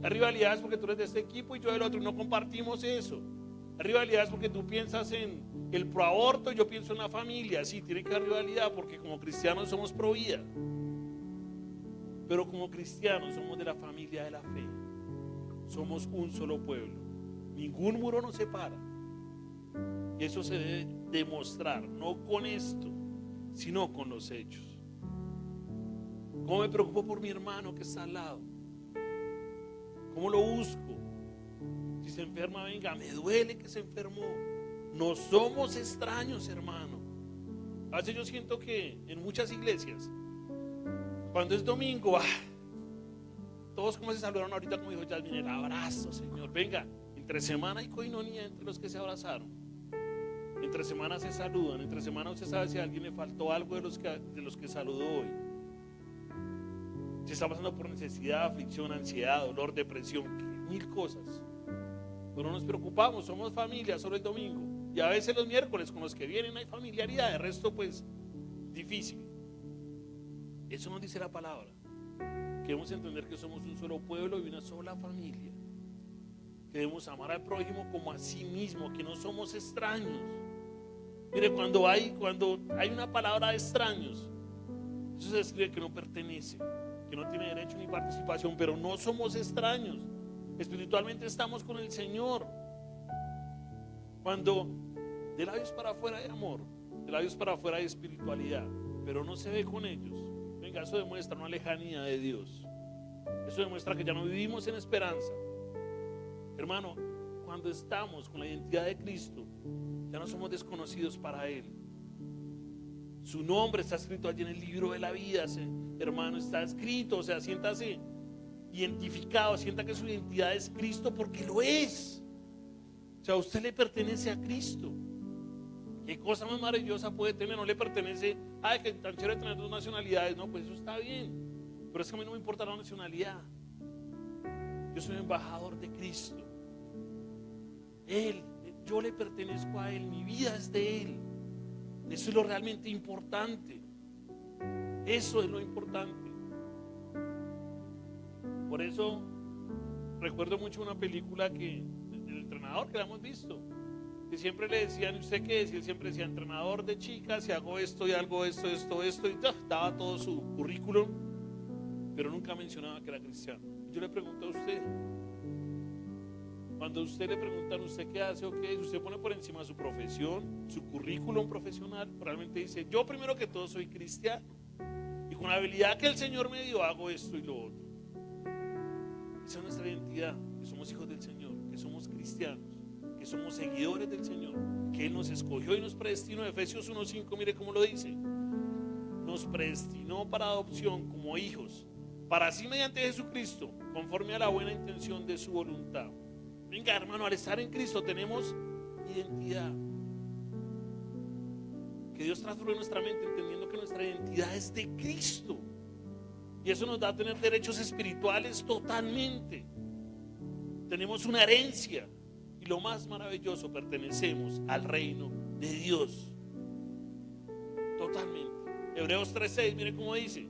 Hay rivalidades porque tú eres de este equipo y yo del otro, y no compartimos eso. Hay rivalidades porque tú piensas en el proaborto y yo pienso en la familia. Sí, tiene que haber rivalidad porque como cristianos somos pro vida. Pero como cristianos somos de la familia de la fe. Somos un solo pueblo. Ningún muro nos separa. Y eso se debe demostrar, no con esto, sino con los hechos. ¿Cómo me preocupo por mi hermano que está al lado? ¿Cómo lo busco? Si se enferma, venga, me duele que se enfermó. No somos extraños, hermano. A veces yo siento que en muchas iglesias, cuando es domingo, todos como se saludaron ahorita, como dijo Yasmin, el abrazo, Señor. Venga, entre semana hay coinonía entre los que se abrazaron. Entre semana se saludan, entre semana usted sabe si a alguien le faltó algo de los que saludó hoy. si está pasando por necesidad, aflicción, ansiedad, dolor, depresión, 1000 cosas. Pero no nos preocupamos, somos familia solo el domingo. Y a veces los miércoles con los que vienen hay familiaridad, el resto pues difícil. Eso nos dice la palabra. Queremos entender que somos un solo pueblo y una sola familia. Que debemos amar al prójimo como a sí mismo, que no somos extraños. Mire, cuando hay una palabra de extraños, eso se escribe que no pertenece, que no tiene derecho ni participación, pero no somos extraños. Espiritualmente estamos con el Señor. Cuando de labios para afuera hay amor, de labios para afuera hay espiritualidad, pero no se ve con ellos. Venga, eso demuestra una lejanía de Dios. Eso demuestra que ya no vivimos en esperanza. Hermano, cuando estamos con la identidad de Cristo, ya no somos desconocidos para Él. Su nombre está escrito allí en el libro de la vida, hermano, está escrito. O sea, siéntase identificado, sienta que su identidad es Cristo porque lo es. O sea, usted le pertenece a Cristo. ¿Qué cosa más maravillosa puede tener? No le pertenece, ay, que tan chévere tener 2 nacionalidades. No, pues eso está bien, pero es que a mí no me importa la nacionalidad. Yo soy embajador de Cristo. Yo le pertenezco a Él, mi vida es de Él. Eso es lo realmente importante. Eso es lo importante. Por eso recuerdo mucho una película del entrenador que la hemos visto, que siempre le decían, ¿usted qué es? Y él siempre decía, entrenador de chicas, y hago esto y algo esto, y daba todo su currículum, pero nunca mencionaba que era cristiano. Yo le pregunto a usted, cuando usted le preguntan, ¿usted qué hace o qué es? Usted pone por encima su profesión, su currículum profesional, realmente dice, yo primero que todo soy cristiano, y con la habilidad que el Señor me dio, hago esto y lo otro. Esa es nuestra identidad, que somos hijos del Señor, que somos cristianos, que somos seguidores del Señor, que Él nos escogió y nos predestinó. Efesios 1:5, mire cómo lo dice. Nos predestinó para adopción como hijos, para así mediante Jesucristo, conforme a la buena intención de su voluntad. Venga, hermano, al estar en Cristo tenemos identidad. Que Dios transforme nuestra mente entendiendo que nuestra identidad es de Cristo. Y eso nos da a tener derechos espirituales totalmente. Tenemos una herencia. Y lo más maravilloso, pertenecemos al reino de Dios. Totalmente. Hebreos 3:6, mire cómo dice.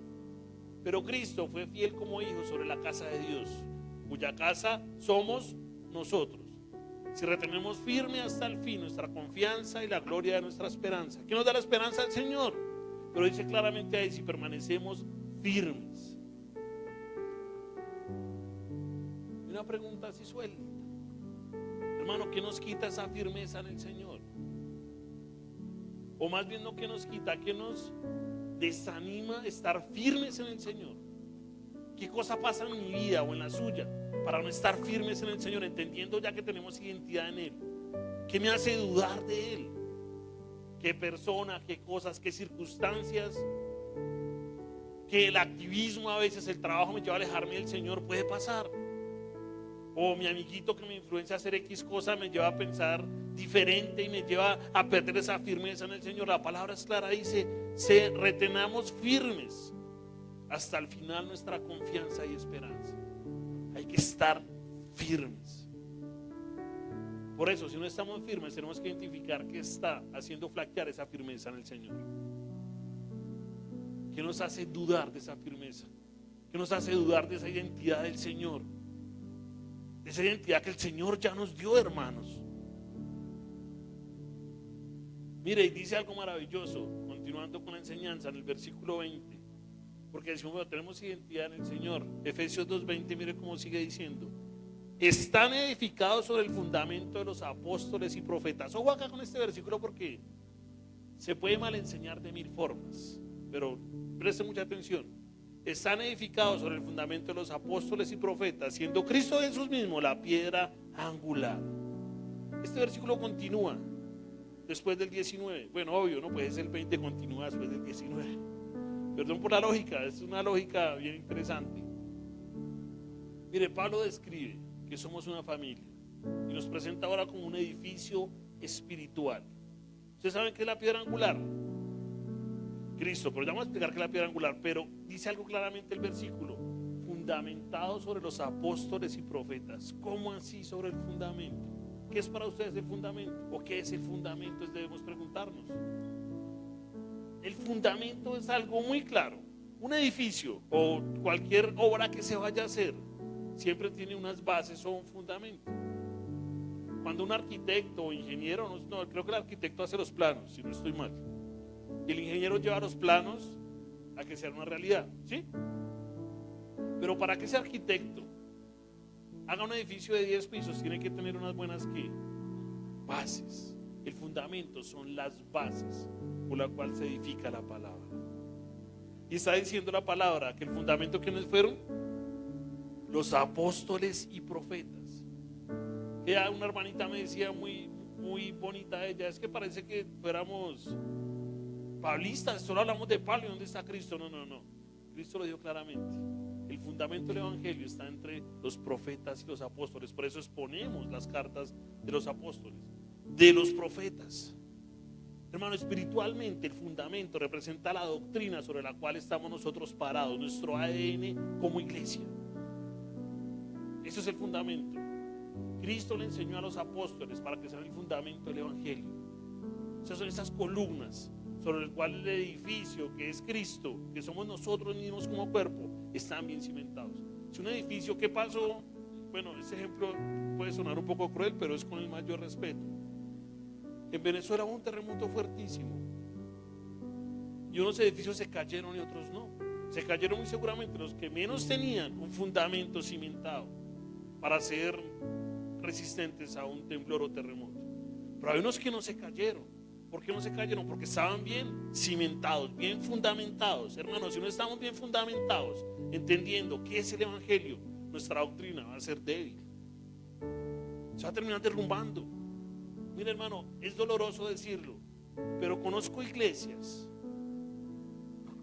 Pero Cristo fue fiel como hijo sobre la casa de Dios, cuya casa somos nosotros. Si retenemos firme hasta el fin nuestra confianza y la gloria de nuestra esperanza. ¿Qué nos da la esperanza? El Señor. Pero dice claramente ahí, si permanecemos firmes. Y una pregunta así suelta. Hermano, ¿qué nos quita esa firmeza en el Señor? O más bien no, ¿qué nos quita? ¿Qué nos desanima estar firmes en el Señor? ¿Qué cosa pasa en mi vida o en la suya para no estar firmes en el Señor, entendiendo ya que tenemos identidad en Él? ¿Qué me hace dudar de Él? ¿Qué persona, qué cosas, qué circunstancias? Que el activismo a veces, el trabajo me lleva a alejarme del Señor, puede pasar. O mi amiguito que me influencia a hacer X cosa me lleva a pensar diferente y me lleva a perder esa firmeza en el Señor. La palabra es clara, dice, retenamos firmes hasta el final nuestra confianza y esperanza. Hay que estar firmes. Por eso, si no estamos firmes, tenemos que identificar qué está haciendo flaquear esa firmeza en el Señor. ¿Qué nos hace dudar de esa firmeza? ¿Qué nos hace dudar de esa identidad del Señor? De esa identidad que el Señor ya nos dio, hermanos. Mire, y dice algo maravilloso, continuando con la enseñanza en el versículo 20. Porque decimos, bueno, tenemos identidad en el Señor. Efesios 2:20, mire cómo sigue diciendo. Están edificados sobre el fundamento de los apóstoles y profetas. Ojo acá con este versículo porque se puede mal enseñar de 1000 formas. Pero preste mucha atención. Están edificados sobre el fundamento de los apóstoles y profetas, siendo Cristo Jesús mismo la piedra angular. Este versículo continúa después del 19. Bueno, obvio, ¿no? Pues el 20 continúa después del 19. Perdón por la lógica, es una lógica bien interesante. Mire, Pablo describe que somos una familia y nos presenta ahora como un edificio espiritual. ¿Ustedes saben qué es la piedra angular? Cristo, pero ya vamos a explicar que es la piedra angular, pero dice algo claramente el versículo, fundamentado sobre los apóstoles y profetas. ¿Cómo así sobre el fundamento? ¿Qué es para ustedes el fundamento? ¿O qué es el fundamento? Debemos preguntarnos. El fundamento es algo muy claro. Un edificio o cualquier obra que se vaya a hacer siempre tiene unas bases o un fundamento. Cuando un arquitecto o ingeniero, no, creo que el arquitecto hace los planos, si no estoy mal, y el ingeniero lleva los planos a que sean una realidad, ¿sí? Pero para que ese arquitecto haga un edificio de 10 pisos, tiene que tener unas buenas ¿qué? Bases. El fundamento son las bases por la cual se edifica la palabra. Y está diciendo la palabra que el fundamento, ¿quiénes fueron? Los apóstoles y profetas. Ella, una hermanita me decía muy bonita ella, es que parece que fuéramos pablistas, solo hablamos de Pablo y ¿dónde está Cristo? No. Cristo lo dijo claramente. El fundamento del evangelio está entre los profetas y los apóstoles. Por eso exponemos las cartas de los apóstoles, de los profetas. Hermano, espiritualmente el fundamento representa la doctrina sobre la cual estamos nosotros parados, nuestro ADN como iglesia. Eso es el fundamento. Cristo le enseñó a los apóstoles para que sean el fundamento del evangelio. Esas son esas columnas sobre el cual el edificio que es Cristo, que somos nosotros mismos como cuerpo, están bien cimentados. Si un edificio, ¿qué pasó? Bueno, ese ejemplo puede sonar un poco cruel, pero es con el mayor respeto. En Venezuela hubo un terremoto fuertísimo y unos edificios se cayeron y otros no. Se cayeron muy seguramente los que menos tenían un fundamento cimentado para ser resistentes a un temblor o terremoto. Pero hay unos que no se cayeron. ¿Por qué no se cayeron? Porque estaban bien cimentados, bien fundamentados. Hermanos, si no estamos bien fundamentados, entendiendo qué es el evangelio, nuestra doctrina va a ser débil. Se va a terminar derrumbando. Mira, hermano, es doloroso decirlo, pero conozco iglesias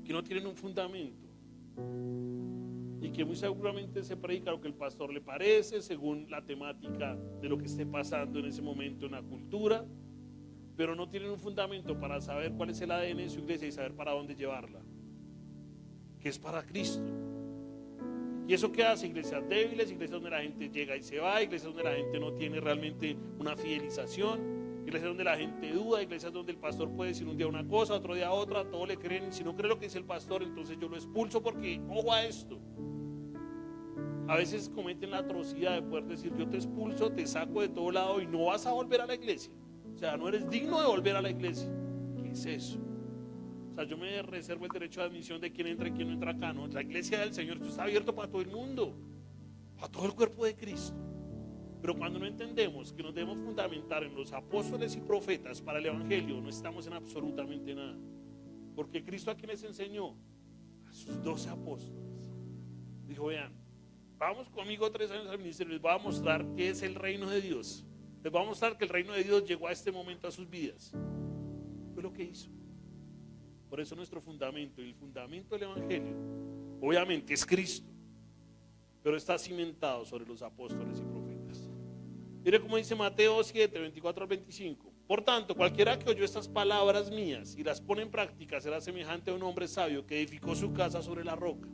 que no tienen un fundamento y que muy seguramente se predica lo que el pastor le parece, según la temática de lo que esté pasando en ese momento en la cultura, pero no tienen un fundamento para saber cuál es el ADN de su iglesia y saber para dónde llevarla, que es para Cristo. ¿Y eso qué hace? Iglesias débiles, iglesias donde la gente llega y se va, iglesias donde la gente no tiene realmente una fidelización, iglesias donde la gente duda, iglesias donde el pastor puede decir un día una cosa, otro día otra, todos le creen, y si no cree lo que dice el pastor, entonces yo lo expulso porque, ojo a esto, a veces cometen la atrocidad de poder decir yo te expulso, te saco de todo lado y no vas a volver a la iglesia, o sea, no eres digno de volver a la iglesia. ¿Qué es eso? O sea, yo me reservo el derecho de admisión de quién entra y quién no entra acá, ¿no? La iglesia del Señor, esto está abierto para todo el mundo, para todo el cuerpo de Cristo. Pero cuando no entendemos que nos debemos fundamentar en los apóstoles y profetas para el evangelio, no estamos en absolutamente nada. Porque Cristo a quienes enseñó, a sus 12 apóstoles, dijo, vean, vamos conmigo 3 años al ministerio, les voy a mostrar qué es el reino de Dios. Les voy a mostrar que el reino de Dios llegó a este momento a sus vidas. Fue lo que hizo. Por eso nuestro fundamento, y el fundamento del evangelio, obviamente es Cristo, pero está cimentado sobre los apóstoles y profetas. Mire cómo dice Mateo 7, 24 al 25. Por tanto, cualquiera que oyó estas palabras mías y las pone en práctica será semejante a un hombre sabio que edificó su casa sobre la roca.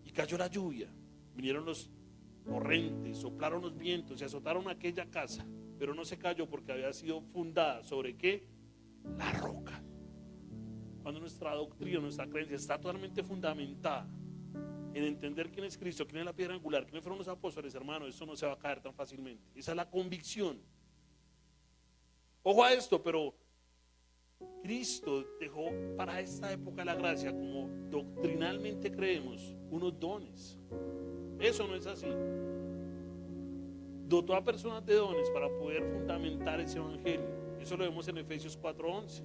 Y cayó la lluvia, vinieron los torrentes, soplaron los vientos y azotaron aquella casa, pero no se cayó porque había sido fundada sobre ¿qué? La roca. Cuando nuestra doctrina, nuestra creencia está totalmente fundamentada en entender quién es Cristo, quién es la piedra angular, quiénes fueron los apóstoles, hermanos, eso no se va a caer tan fácilmente. Esa es la convicción. Ojo a esto, pero Cristo dejó para esta época de la gracia, como doctrinalmente creemos, unos dones. Eso no es así. Dotó a personas de dones para poder fundamentar ese evangelio. Eso lo vemos en Efesios 4:11.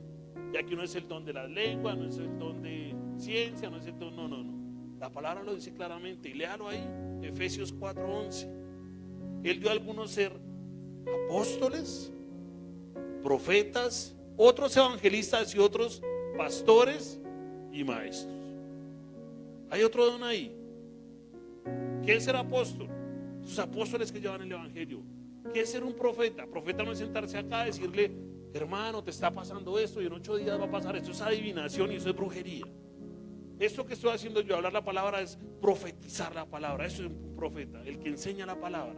Y aquí no es el don de la lengua, no es el don de ciencia, no es el don, no. La palabra lo dice claramente y léalo ahí, Efesios 4:11. Él dio a algunos ser apóstoles, profetas, otros evangelistas y otros pastores y maestros. Hay otro don ahí. ¿Qué es ser apóstol? Sus apóstoles que llevan el evangelio. ¿Qué es ser un profeta? Profeta no es sentarse acá a decirle hermano, te está pasando esto y en 8 días va a pasar esto. Es adivinación y eso es brujería. Esto que estoy haciendo yo, hablar la palabra, es profetizar la palabra. Eso es un profeta, el que enseña la palabra.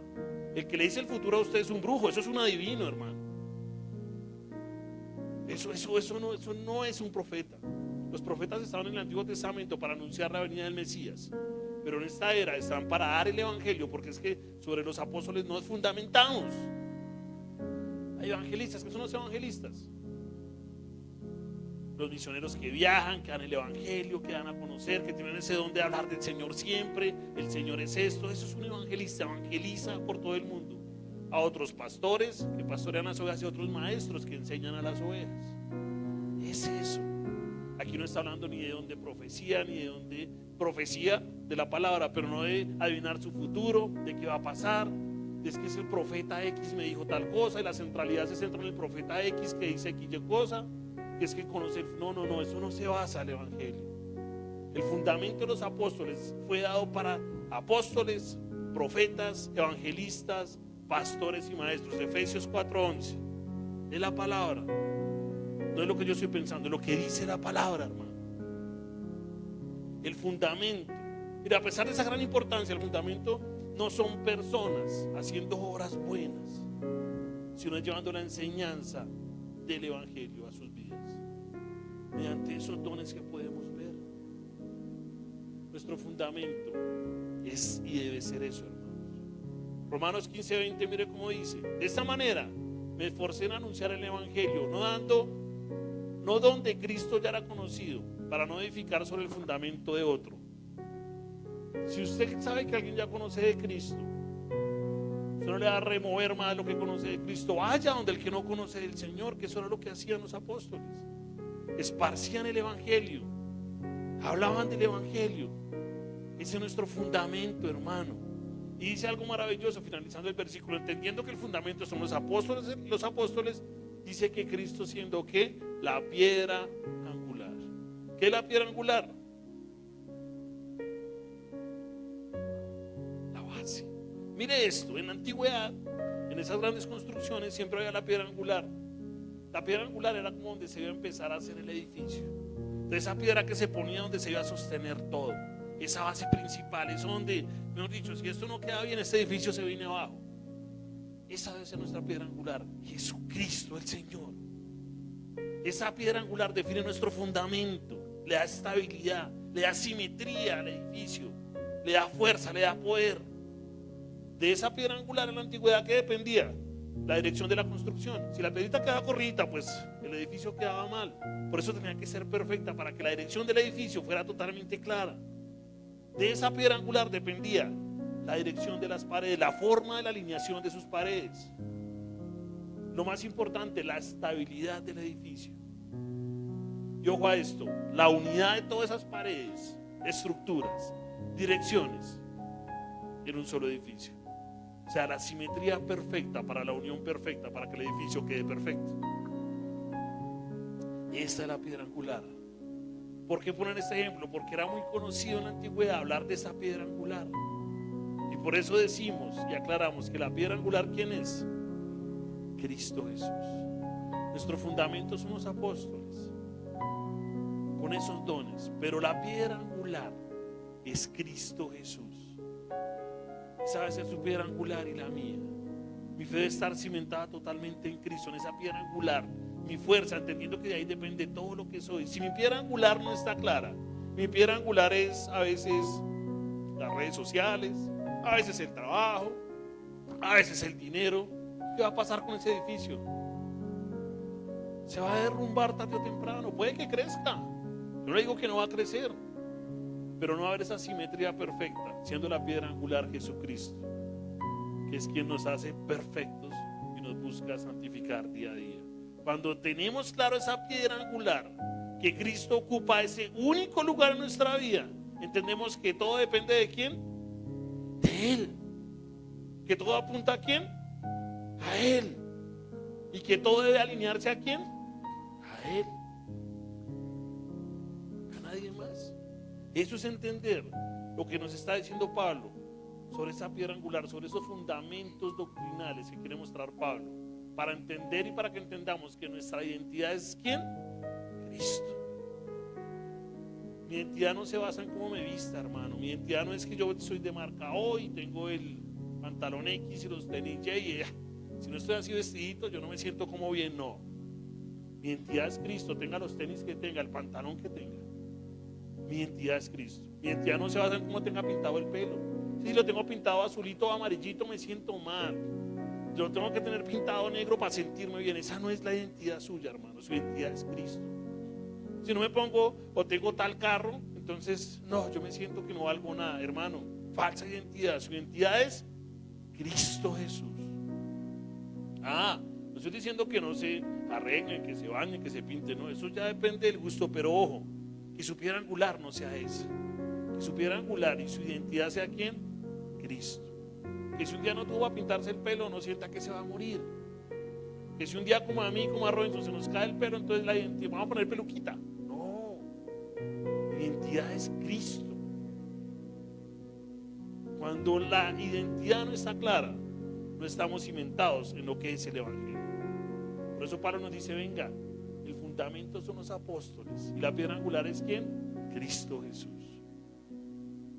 El que le dice el futuro a usted es un brujo, eso es un adivino, hermano. Eso no es un profeta. Los profetas estaban en el Antiguo Testamento para anunciar la venida del Mesías, pero en esta era están para dar el evangelio, porque es que sobre los apóstoles no es fundamentamos. Hay evangelistas, ¿qué son los evangelistas? Los misioneros que viajan, que dan el evangelio, que dan a conocer, que tienen ese don de hablar del Señor siempre. El Señor es esto, eso es un evangelista, evangeliza por todo el mundo. A otros pastores que pastorean las ovejas y otros maestros que enseñan a las ovejas. Es eso. Aquí no está hablando ni de don de profecía, ni de don de profecía de la palabra, pero no de adivinar su futuro, de qué va a pasar. Es que es el profeta X me dijo tal cosa y la centralidad se centra en el profeta X que dice X cosa. Que es que conocer, no, eso no se basa en el evangelio. El fundamento de los apóstoles fue dado para apóstoles, profetas, evangelistas, pastores y maestros. Efesios 4:11 es la palabra, no es lo que yo estoy pensando, es lo que dice la palabra, hermano. El fundamento, mira, a pesar de esa gran importancia, el fundamento no son personas haciendo obras buenas, sino llevando la enseñanza del evangelio a sus vidas mediante esos dones que podemos ver. Nuestro fundamento es y debe ser eso, hermanos. Romanos 15:20, mire cómo dice: de esta manera me esforcé en anunciar el evangelio, no donde Cristo ya era conocido, para no edificar sobre el fundamento de otro. Si usted sabe que alguien ya conoce de Cristo, usted no le va a remover más lo que conoce de Cristo. Vaya donde el que no conoce del Señor, que eso era lo que hacían los apóstoles. Esparcían el evangelio, hablaban del evangelio. Ese es nuestro fundamento, hermano. Y dice algo maravilloso finalizando el versículo: entendiendo que el fundamento son los apóstoles, dice que Cristo siendo ¿qué? La piedra angular. ¿Qué es la piedra angular? La base. Mire esto, en la antigüedad, en esas grandes construcciones siempre había la piedra angular. La piedra angular era como donde se iba a empezar a hacer el edificio. De esa piedra que se ponía donde se iba a sostener todo. Esa base principal, eso donde, mejor dicho, si esto no queda bien, este edificio se viene abajo. Esa debe ser nuestra piedra angular, Jesucristo el Señor. Esa piedra angular define nuestro fundamento, le da estabilidad, le da simetría al edificio, le da fuerza, le da poder. De esa piedra angular en la antigüedad, ¿qué dependía? La dirección de la construcción. Si la piedrita quedaba corrida, pues el edificio quedaba mal. Por eso tenía que ser perfecta, para que la dirección del edificio fuera totalmente clara. De esa piedra angular dependía la dirección de las paredes, la forma de la alineación de sus paredes. Lo más importante, la estabilidad del edificio. Y ojo a esto, la unidad de todas esas paredes, estructuras, direcciones en un solo edificio. O sea, la simetría perfecta para la unión perfecta, para que el edificio quede perfecto. Esta es la piedra angular. ¿Por qué ponen este ejemplo? Porque era muy conocido en la antigüedad hablar de esa piedra angular. Y por eso decimos y aclaramos que la piedra angular, ¿quién es? Cristo Jesús. Nuestro fundamento son los apóstoles, con esos dones, pero la piedra angular es Cristo Jesús. Esa debe ser su piedra angular y la mía. Mi fe debe estar cimentada totalmente en Cristo, en esa piedra angular. Mi fuerza, entendiendo que de ahí depende todo lo que soy. Si mi piedra angular no está clara, mi piedra angular es a veces las redes sociales, a veces el trabajo, a veces el dinero. ¿Qué va a pasar con ese edificio? Se va a derrumbar tarde o temprano. Puede que crezca, yo no digo que no va a crecer, pero no va a haber esa simetría perfecta, siendo la piedra angular Jesucristo, que es quien nos hace perfectos y nos busca santificar día a día. Cuando tenemos claro esa piedra angular, que Cristo ocupa ese único lugar en nuestra vida, entendemos que todo depende de ¿quién? De Él. Que todo apunta ¿a quién? A Él. Y que todo debe alinearse ¿a quién? A Él. A nadie más. Eso es entender lo que nos está diciendo Pablo sobre esa piedra angular, sobre esos fundamentos doctrinales que quiere mostrar Pablo. para entender y para que entendamos que nuestra identidad es ¿quién? Cristo. Mi identidad no se basa en cómo me vista, hermano. Mi identidad no es que yo soy de marca O y tengo el pantalón X y los tenis Y y si no estoy así vestidito yo no me siento como bien, no. Mi identidad es Cristo, tenga los tenis que tenga, el pantalón que tenga. Mi identidad es Cristo. Mi identidad no se basa en cómo tenga pintado el pelo. Si lo tengo pintado azulito o amarillito me siento mal. Yo tengo que tener pintado negro para sentirme bien. Esa no es la identidad suya, hermano. Su identidad es Cristo. Si no me pongo o tengo tal carro, entonces no, yo me siento que no valgo nada, hermano. Falsa identidad. Su identidad es Cristo Jesús. No estoy diciendo que no se arreglen, que se bañen, que se pinten, no, eso ya depende del gusto, pero ojo, que su piedra angular no sea esa, que su piedra angular y su identidad sea ¿quién? Cristo. Que si un día no tuvo a pintarse el pelo, no sienta que se va a morir. Que si un día como a mí, como a Robinson, se nos cae el pelo, entonces la identidad, vamos a poner peluquita. No, mi identidad es Cristo. Cuando la identidad no está clara, no estamos cimentados en lo que es el Evangelio. Por eso Pablo nos dice, venga, el fundamento son los apóstoles y la piedra angular es ¿quién? Cristo Jesús.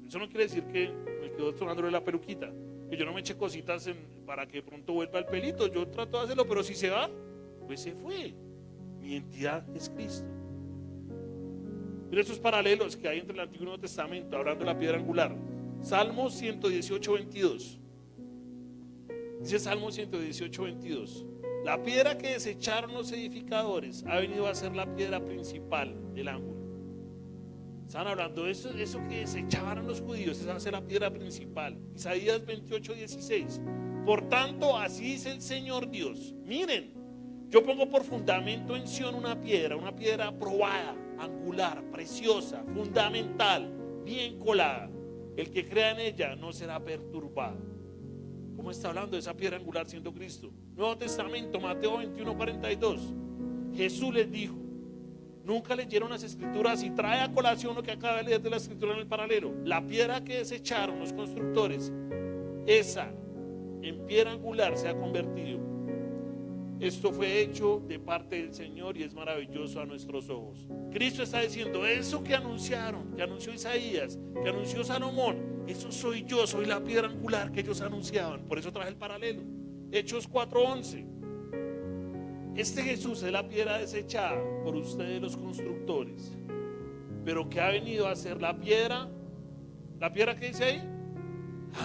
Eso no quiere decir que me quedo tomándole la peluquita, que yo no me eche cositas para que pronto vuelva el pelito. Yo trato de hacerlo, pero si se va, pues se fue. Mi identidad es Cristo. Mira esos paralelos que hay entre el Antiguo y el Nuevo Testamento, hablando de la piedra angular. Salmo 118, 22. Dice Salmo 118, 22. La piedra que desecharon los edificadores ha venido a ser la piedra principal del ángulo. Están hablando de eso que desechaban los judíos, esa va a ser la piedra principal. Isaías 28, 16. Por tanto, así dice el Señor Dios. Miren, yo pongo por fundamento en Sión una piedra probada, angular, preciosa, fundamental, bien colada. El que crea en ella no será perturbado. ¿Cómo está hablando de esa piedra angular siendo Cristo? Nuevo Testamento, Mateo 21, 42. Jesús les dijo, nunca leyeron las escrituras y trae a colación lo que acaba de leer de la escritura en el paralelo. La piedra que desecharon los constructores, esa en piedra angular se ha convertido. Esto fue hecho de parte del Señor y es maravilloso a nuestros ojos. Cristo está diciendo, eso que anunciaron, que anunció Isaías, que anunció Salomón, eso soy yo, soy la piedra angular que ellos anunciaban. Por eso traje el paralelo. Hechos 4:11. Este Jesús es la piedra desechada por ustedes los constructores, pero que ha venido a ser la piedra que dice ahí,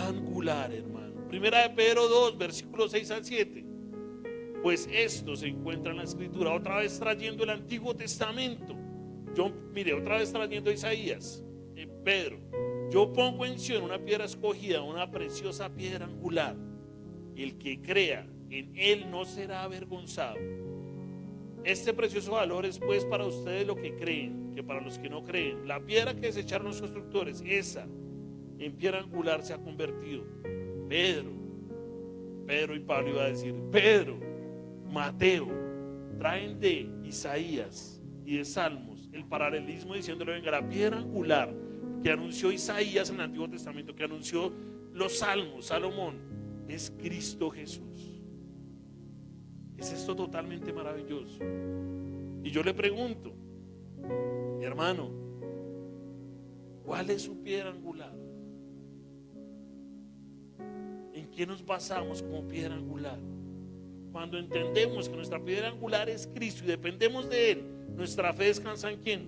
angular, hermano. Primera de Pedro 2, versículos 6 al 7. Pues esto se encuentra en la escritura, otra vez trayendo el Antiguo Testamento. Otra vez trayendo Isaías, Pedro. Yo pongo en Sión una piedra escogida, una preciosa piedra angular. El que crea en él no será avergonzado. Este precioso valor es pues para ustedes lo que creen, que para los que no creen. La piedra que desecharon los constructores, esa en piedra angular se ha convertido. Pedro y Pablo iba a decir, Pedro, Mateo, traen de Isaías y de Salmos el paralelismo diciéndole, venga, la piedra angular que anunció Isaías en el Antiguo Testamento, que anunció los Salmos, Salomón, es Cristo Jesús. Es esto totalmente maravilloso. Y yo le pregunto, mi hermano, ¿cuál es su piedra angular? ¿En qué nos basamos como piedra angular? Cuando entendemos que nuestra piedra angular es Cristo y dependemos de Él, nuestra fe descansa ¿en quién?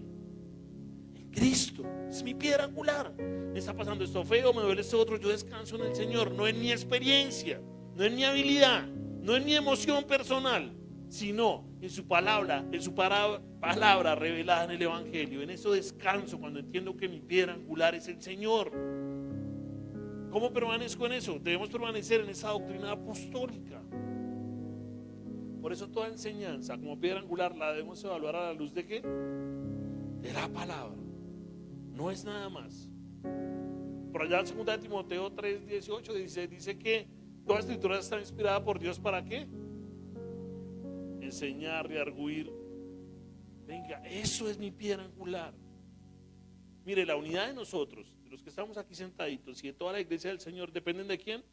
En Cristo. Es mi piedra angular. Me está pasando esto feo, me duele esto otro, yo descanso en el Señor, no en mi experiencia, no en mi habilidad, no en mi emoción personal, sino en su palabra, palabra revelada en el Evangelio. En eso descanso cuando entiendo que mi piedra angular es el Señor. ¿Cómo permanezco en eso? Debemos permanecer en esa doctrina apostólica. Por eso toda enseñanza como piedra angular la debemos evaluar a la luz de ¿qué? De la palabra. No es nada más. Por allá en 2 Timoteo 3, 18 dice que toda escritura está inspirada por Dios ¿para qué? Enseñar, rearguir. Venga, eso es mi piedra angular. Mire, la unidad de nosotros, de los que estamos aquí sentaditos y de toda la iglesia del Señor, dependen ¿de quién?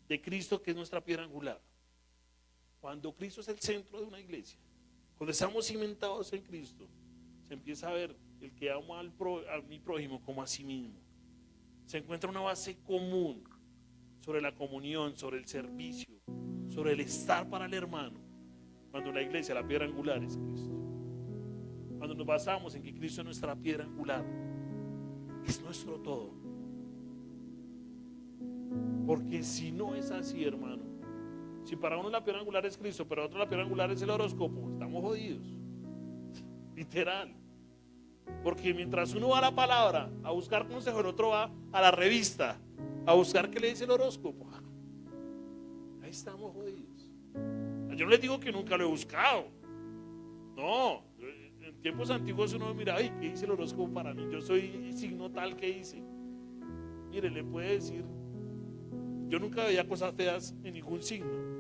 De Cristo, que es nuestra piedra angular. Cuando Cristo es el centro de una iglesia, cuando estamos cimentados en Cristo, se empieza a ver el que ama a mi prójimo como a sí mismo. Se encuentra una base común sobre la comunión, sobre el servicio, sobre el estar para el hermano. Cuando la iglesia, la piedra angular es Cristo. Cuando nos basamos en que Cristo es nuestra piedra angular, es nuestro todo. Porque si no es así, hermano, si para uno la piedra angular es Cristo, pero para otro la piedra angular es el horóscopo, estamos jodidos. Literal. Porque mientras uno va a la palabra a buscar consejo, el otro va a la revista a buscar qué le dice el horóscopo. Ahí estamos jodidos. Yo no les digo que nunca lo he buscado. No, en tiempos antiguos uno mira, ay, ¿qué dice el horóscopo para mí? Yo soy signo tal, que dice. Mire, le puede decir, yo nunca veía cosas feas en ningún signo.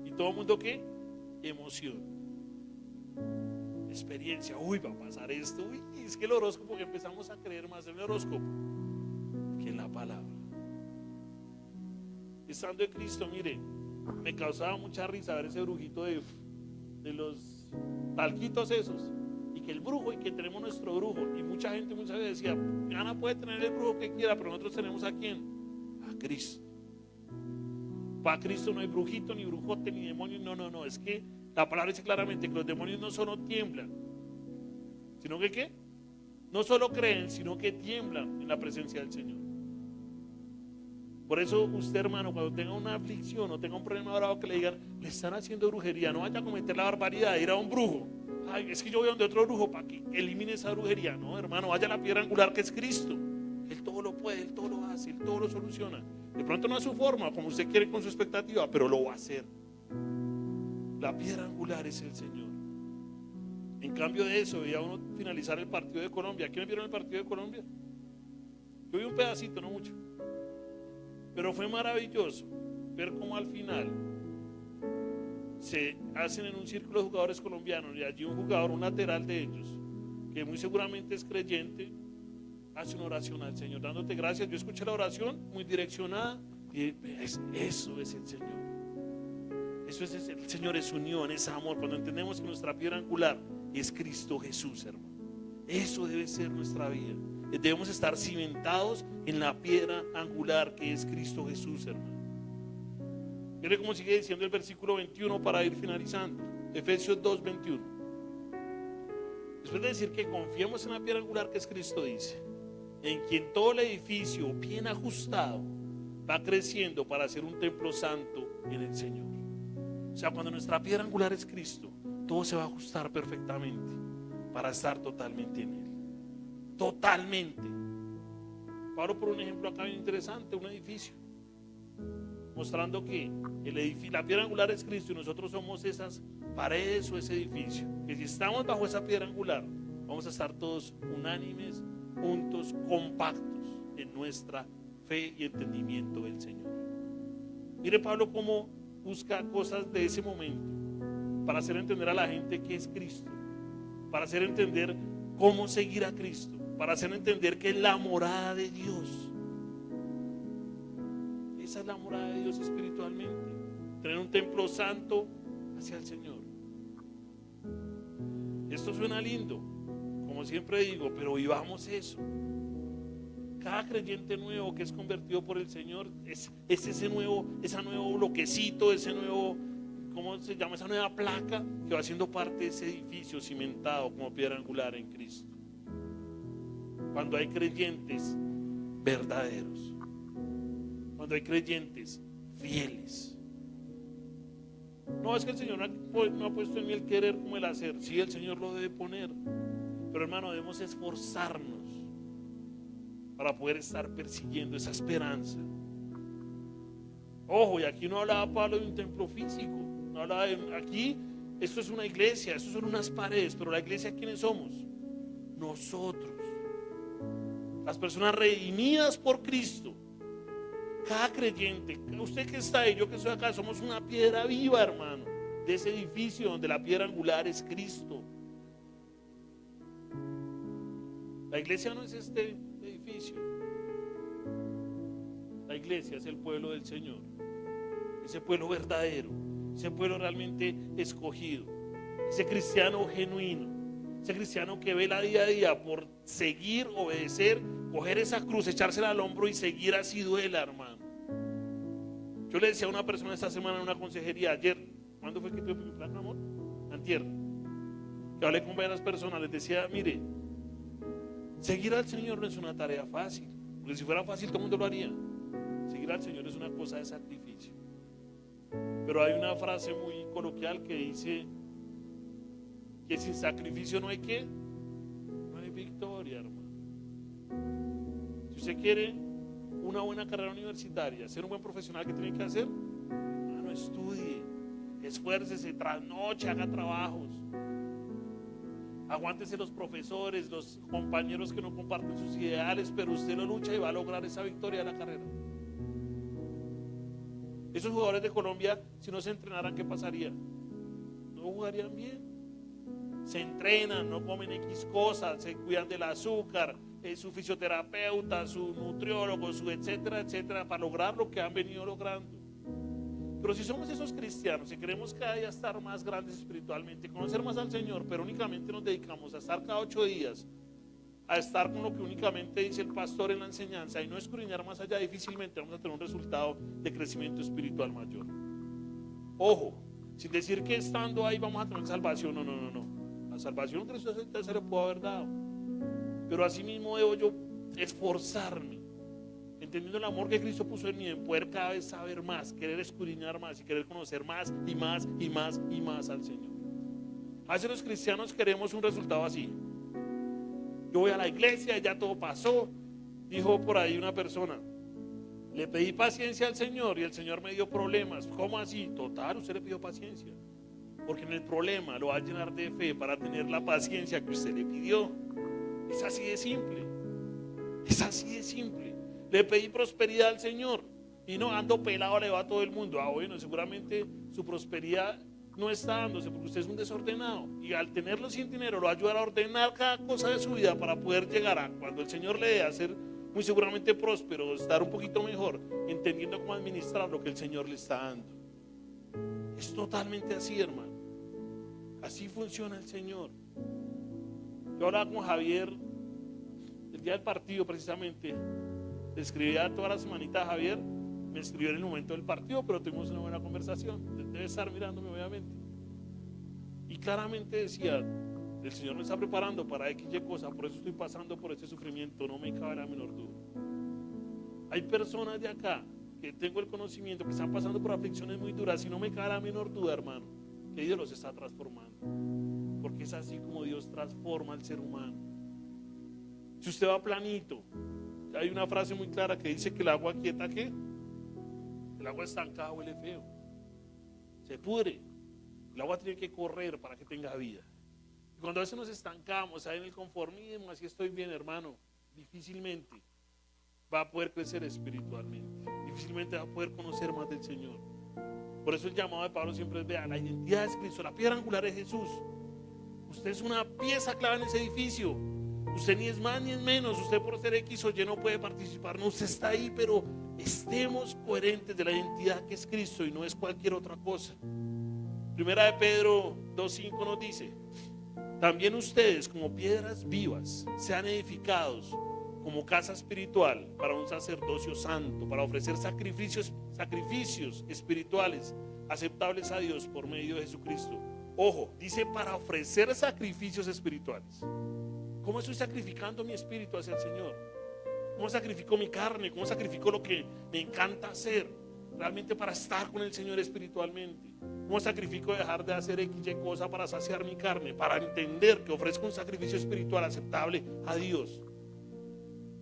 Y todo el mundo, ¿qué? Emoción, experiencia. Uy, va a pasar esto. Uy, es que el horóscopo, que empezamos a creer más en el horóscopo que en la palabra. Estando en Cristo, mire, me causaba mucha risa ver ese brujito de los talquitos esos, y que el brujo, y que tenemos nuestro brujo, y mucha gente muchas veces decía, Ana puede tener el brujo que quiera, pero nosotros tenemos ¿a quién? A Cristo. Para Cristo no hay brujito, ni brujote, ni demonio. No, es que la palabra dice claramente que los demonios no solo tiemblan, sino que ¿qué? No solo creen, sino que tiemblan en la presencia del Señor. Por eso usted, hermano, cuando tenga una aflicción o tenga un problema bravo, que le digan, le están haciendo brujería, no vaya a cometer la barbaridad de ir a un brujo. Ay, es que yo voy a donde otro brujo para que elimine esa brujería. No, hermano, vaya a la piedra angular que es Cristo. Él todo lo puede, Él todo lo hace, Él todo lo soluciona. De pronto no a su forma, como usted quiere con su expectativa, pero lo va a hacer. La piedra angular es el Señor. En cambio de eso, veía uno finalizar el partido de Colombia. ¿Quiénes vieron el partido de Colombia? Yo vi un pedacito, no mucho. Pero fue maravilloso ver cómo al final se hacen en un círculo de jugadores colombianos, y allí un jugador, un lateral de ellos, que muy seguramente es creyente, hace una oración al Señor, dándote gracias. Yo escuché la oración muy direccionada, y eso es el Señor. Eso es el Señor, es unión, es amor. Cuando entendemos que nuestra piedra angular es Cristo Jesús, hermano, eso debe ser nuestra vida. Debemos estar cimentados en la piedra angular que es Cristo Jesús, hermano. Mire cómo sigue diciendo el versículo 21 para ir finalizando. Efesios 2:21. Después de decir que confiemos en la piedra angular que es Cristo, dice, en quien todo el edificio bien ajustado va creciendo para ser un templo santo en el Señor. O sea, cuando nuestra piedra angular es Cristo, todo se va a ajustar perfectamente para estar totalmente en Él. Totalmente. Pablo, por un ejemplo acá bien interesante, un edificio, mostrando que el edificio, la piedra angular es Cristo, y nosotros somos esas paredes o ese edificio, que si estamos bajo esa piedra angular, vamos a estar todos unánimes, juntos, compactos en nuestra fe y entendimiento del Señor. Mire Pablo cómo busca cosas de ese momento para hacer entender a la gente que es Cristo, para hacer entender cómo seguir a Cristo, para hacer entender que es la morada de Dios. Esa es la morada de Dios espiritualmente, tener un templo santo hacia el Señor. Esto suena lindo, como siempre digo, pero vivamos eso. Cada creyente nuevo que es convertido por el Señor es ese nuevo bloquecito, ese nuevo, ¿cómo se llama? Esa nueva placa que va siendo parte de ese edificio cimentado como piedra angular en Cristo. Cuando hay creyentes verdaderos, cuando hay creyentes fieles. No es que el Señor no ha puesto en mí el querer como el hacer. Sí, el Señor lo debe poner, pero hermano, debemos esforzarnos para poder estar persiguiendo esa esperanza. Ojo, y aquí no hablaba Pablo de un templo físico, no hablaba aquí, esto es una iglesia, esto son unas paredes, pero la iglesia, ¿quiénes somos? Nosotros, las personas redimidas por Cristo. Cada creyente, usted que está ahí, yo que estoy acá, somos una piedra viva, hermano, de ese edificio donde la piedra angular es Cristo. La iglesia no es este edificio. La iglesia es el pueblo del Señor, ese pueblo verdadero, ese pueblo realmente escogido, ese cristiano genuino, ese cristiano que vela día a día por seguir, obedecer, coger esa cruz, echársela al hombro y seguir así duela, hermano. Yo le decía a una persona esta semana en una consejería ayer, ¿cuándo fue que tuve mi plan, amor? Antier, que hablé con varias personas, les decía, mire, seguir al Señor no es una tarea fácil, porque si fuera fácil todo el mundo lo haría. Seguir al Señor es una cosa de sacrificio. Pero hay una frase muy coloquial que dice que sin sacrificio no hay ¿qué? No hay victoria, hermano. Si usted quiere una buena carrera universitaria, ser un buen profesional, ¿qué tiene que hacer? Hermano, estudie, esfuércese, trasnoche, haga trabajos. Aguántese los profesores, los compañeros que no comparten sus ideales, pero usted lo lucha y va a lograr esa victoria de la carrera. Esos jugadores de Colombia, si no se entrenaran, ¿qué pasaría? No jugarían bien. Se entrenan, no comen X cosas, se cuidan del azúcar, su fisioterapeuta, su nutriólogo, su etcétera, etcétera, para lograr lo que han venido logrando. Pero si somos esos cristianos y queremos cada día estar más grandes espiritualmente, conocer más al Señor, pero únicamente nos dedicamos a estar cada 8 días, a estar con lo que únicamente dice el pastor en la enseñanza y no escudriñar más allá, difícilmente vamos a tener un resultado de crecimiento espiritual mayor. Ojo, sin decir que estando ahí vamos a tener salvación, no. La salvación Cristo se le pudo haber dado, pero así mismo debo yo esforzarme, entendiendo el amor que Cristo puso en mí, en poder cada vez saber más, querer escudriñar más y querer conocer más y más y más y más al Señor. A veces los cristianos queremos un resultado así. Yo voy a la iglesia, ya todo pasó. Dijo por ahí una persona, le pedí paciencia al Señor y el Señor me dio problemas. ¿Cómo así? Total, usted le pidió paciencia, porque en el problema lo va a llenar de fe para tener la paciencia que usted le pidió. Es así de simple. Es así de simple. Le pedí prosperidad al Señor y no ando pelado, le va a todo el mundo. Bueno, seguramente su prosperidad no está dándose porque usted es un desordenado, y al tenerlo sin dinero lo va a ayudar a ordenar cada cosa de su vida para poder llegar a cuando el Señor le dé a ser muy seguramente próspero, estar un poquito mejor, entendiendo cómo administrar lo que el Señor le está dando. Es totalmente así, hermano. Así funciona el Señor. Yo hablaba con Javier el día del partido, precisamente le escribía toda la semanita a Javier. Me escribió en el momento del partido, pero tuvimos una buena conversación. Debe estar mirándome, obviamente. Y claramente decía, el Señor me está preparando para X y cosa, por eso estoy pasando por este sufrimiento, no me cabe la menor duda. Hay personas de acá que tengo el conocimiento que están pasando por aflicciones muy duras y no me cabe la menor duda, hermano, que Dios los está transformando. Porque es así como Dios transforma al ser humano. Si usted va planito, hay una frase muy clara que dice que el agua quieta, ¿qué? El agua estancada huele feo, se pudre. El agua tiene que correr para que tenga vida. Y cuando a veces nos estancamos ahí en el conformismo, así estoy bien, hermano, difícilmente va a poder crecer espiritualmente, difícilmente va a poder conocer más del Señor. Por eso el llamado de Pablo siempre es: vean, la identidad es Cristo, la piedra angular es Jesús. Usted es una pieza clave en ese edificio. Usted ni es más ni es menos. Usted por ser X o Y no puede participar. No, usted está ahí, pero estemos coherentes de la identidad que es Cristo y no es cualquier otra cosa. Primera de Pedro 2:5 nos dice: también ustedes, como piedras vivas, sean edificados como casa espiritual para un sacerdocio santo, para ofrecer sacrificios espirituales aceptables a Dios por medio de Jesucristo. Ojo, dice para ofrecer sacrificios espirituales. ¿Cómo estoy sacrificando mi espíritu hacia el Señor? ¿Cómo sacrifico mi carne? ¿Cómo sacrifico lo que me encanta hacer realmente para estar con el Señor espiritualmente? ¿Cómo sacrifico dejar de hacer X y cosa para saciar mi carne? Para entender que ofrezco un sacrificio espiritual aceptable a Dios.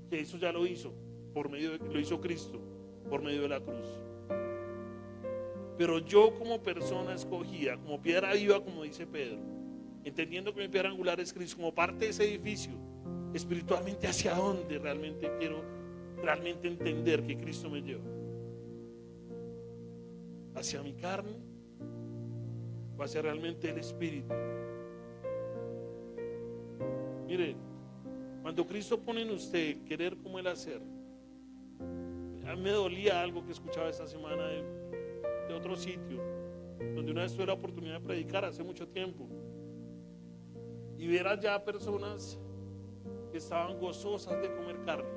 Que eso ya lo hizo lo hizo Cristo por medio de la cruz. Pero yo como persona escogida, como piedra viva, como dice Pedro, entendiendo que mi piedra angular es Cristo, como parte de ese edificio, espiritualmente hacia dónde realmente quiero entender que Cristo me lleva. ¿Hacia mi carne o hacia realmente el Espíritu? Mire, cuando Cristo pone en usted querer como Él hacer, a mí me dolía algo que escuchaba esta semana de otro sitio, donde una vez tuve la oportunidad de predicar hace mucho tiempo, y ver allá personas que estaban gozosas de comer carne,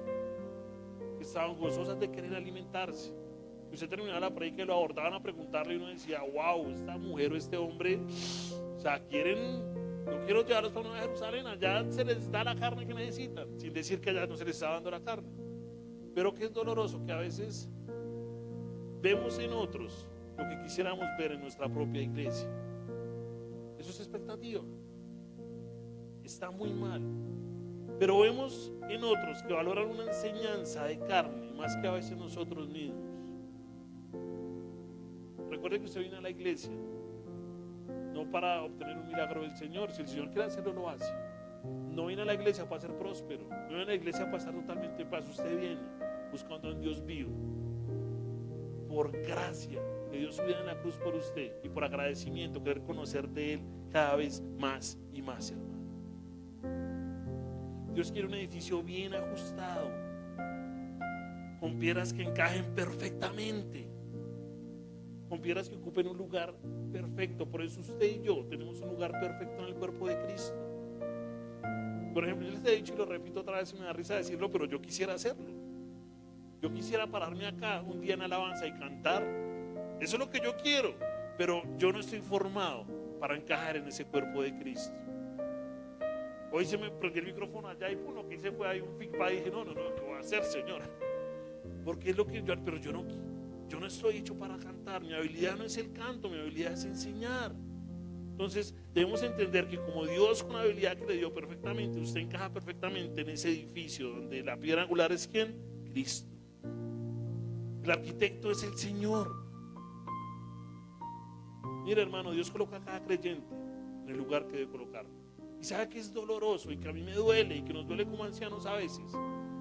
que estaban gozosas de querer alimentarse. Y usted terminaba la predica y lo abordaban a preguntarle y uno decía, wow, esta mujer o este hombre, o sea, yo quiero llevarlos para Nueva Jerusalén, allá se les da la carne que necesitan, sin decir que allá no se les está dando la carne. Pero que es doloroso que a veces vemos en otros lo que quisiéramos ver en nuestra propia iglesia. Eso es expectativa. Está muy mal. Pero vemos en otros que valoran una enseñanza de carne más que a veces nosotros mismos. Recuerde que usted viene a la iglesia no para obtener un milagro del Señor. Si el Señor quiere hacerlo, lo hace. No viene a la iglesia para ser próspero, no viene a la iglesia para estar totalmente en paz. Usted viene buscando a un Dios vivo, por gracia, que Dios subiera en la cruz por usted, y por agradecimiento, querer conocer de Él cada vez más y más, hermano. Dios quiere un edificio bien ajustado, con piedras que encajen perfectamente, con piedras que ocupen un lugar perfecto. Por eso usted y yo tenemos un lugar perfecto en el cuerpo de Cristo. Por ejemplo, yo les he dicho y lo repito otra vez y me da risa decirlo, pero yo quisiera hacerlo. Yo quisiera pararme acá un día en alabanza y cantar. Eso es lo que yo quiero, pero yo no estoy formado para encajar en ese cuerpo de Cristo. Hoy se me prendió el micrófono allá y lo que hice fue ahí un feedback y dije, no, ¿qué voy a hacer, Señor? Porque es lo que pero yo no estoy hecho para cantar. Mi habilidad no es el canto, mi habilidad es enseñar. Entonces debemos entender que como Dios con la habilidad que le dio perfectamente, usted encaja perfectamente en ese edificio donde la piedra angular es ¿quién? Cristo. El arquitecto es el Señor. Mira, hermano, Dios coloca a cada creyente en el lugar que debe colocarlo. Y sabe que es doloroso y que a mí me duele y que nos duele como ancianos a veces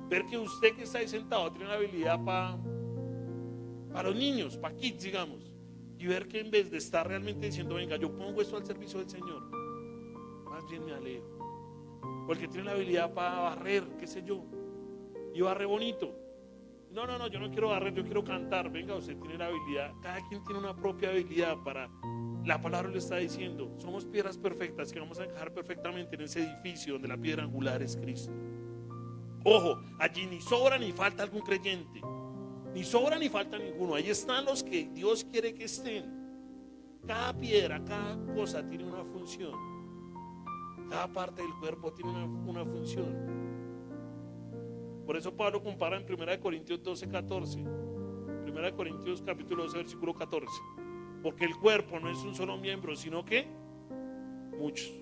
ver que usted que está ahí sentado tiene una habilidad para los niños, para kids, digamos, y ver que en vez de estar realmente diciendo, venga, yo pongo esto al servicio del Señor, más bien me alejo. O el que tiene la habilidad para barrer, qué sé yo, y barre bonito. No, yo no quiero barrer, yo quiero cantar. Venga, usted tiene la habilidad, cada quien tiene una propia habilidad para. La palabra le está diciendo, somos piedras perfectas que vamos a encajar perfectamente en ese edificio donde la piedra angular es Cristo. Ojo, allí ni sobra ni falta algún creyente, ni sobra ni falta ninguno. Ahí están los que Dios quiere que estén. Cada piedra, cada cosa tiene una función. Cada parte del cuerpo tiene una función. Por eso Pablo compara en 1 Corintios 12:14. 1 Corintios capítulo 12 versículo 14. Porque el cuerpo no es un solo miembro, sino que muchos.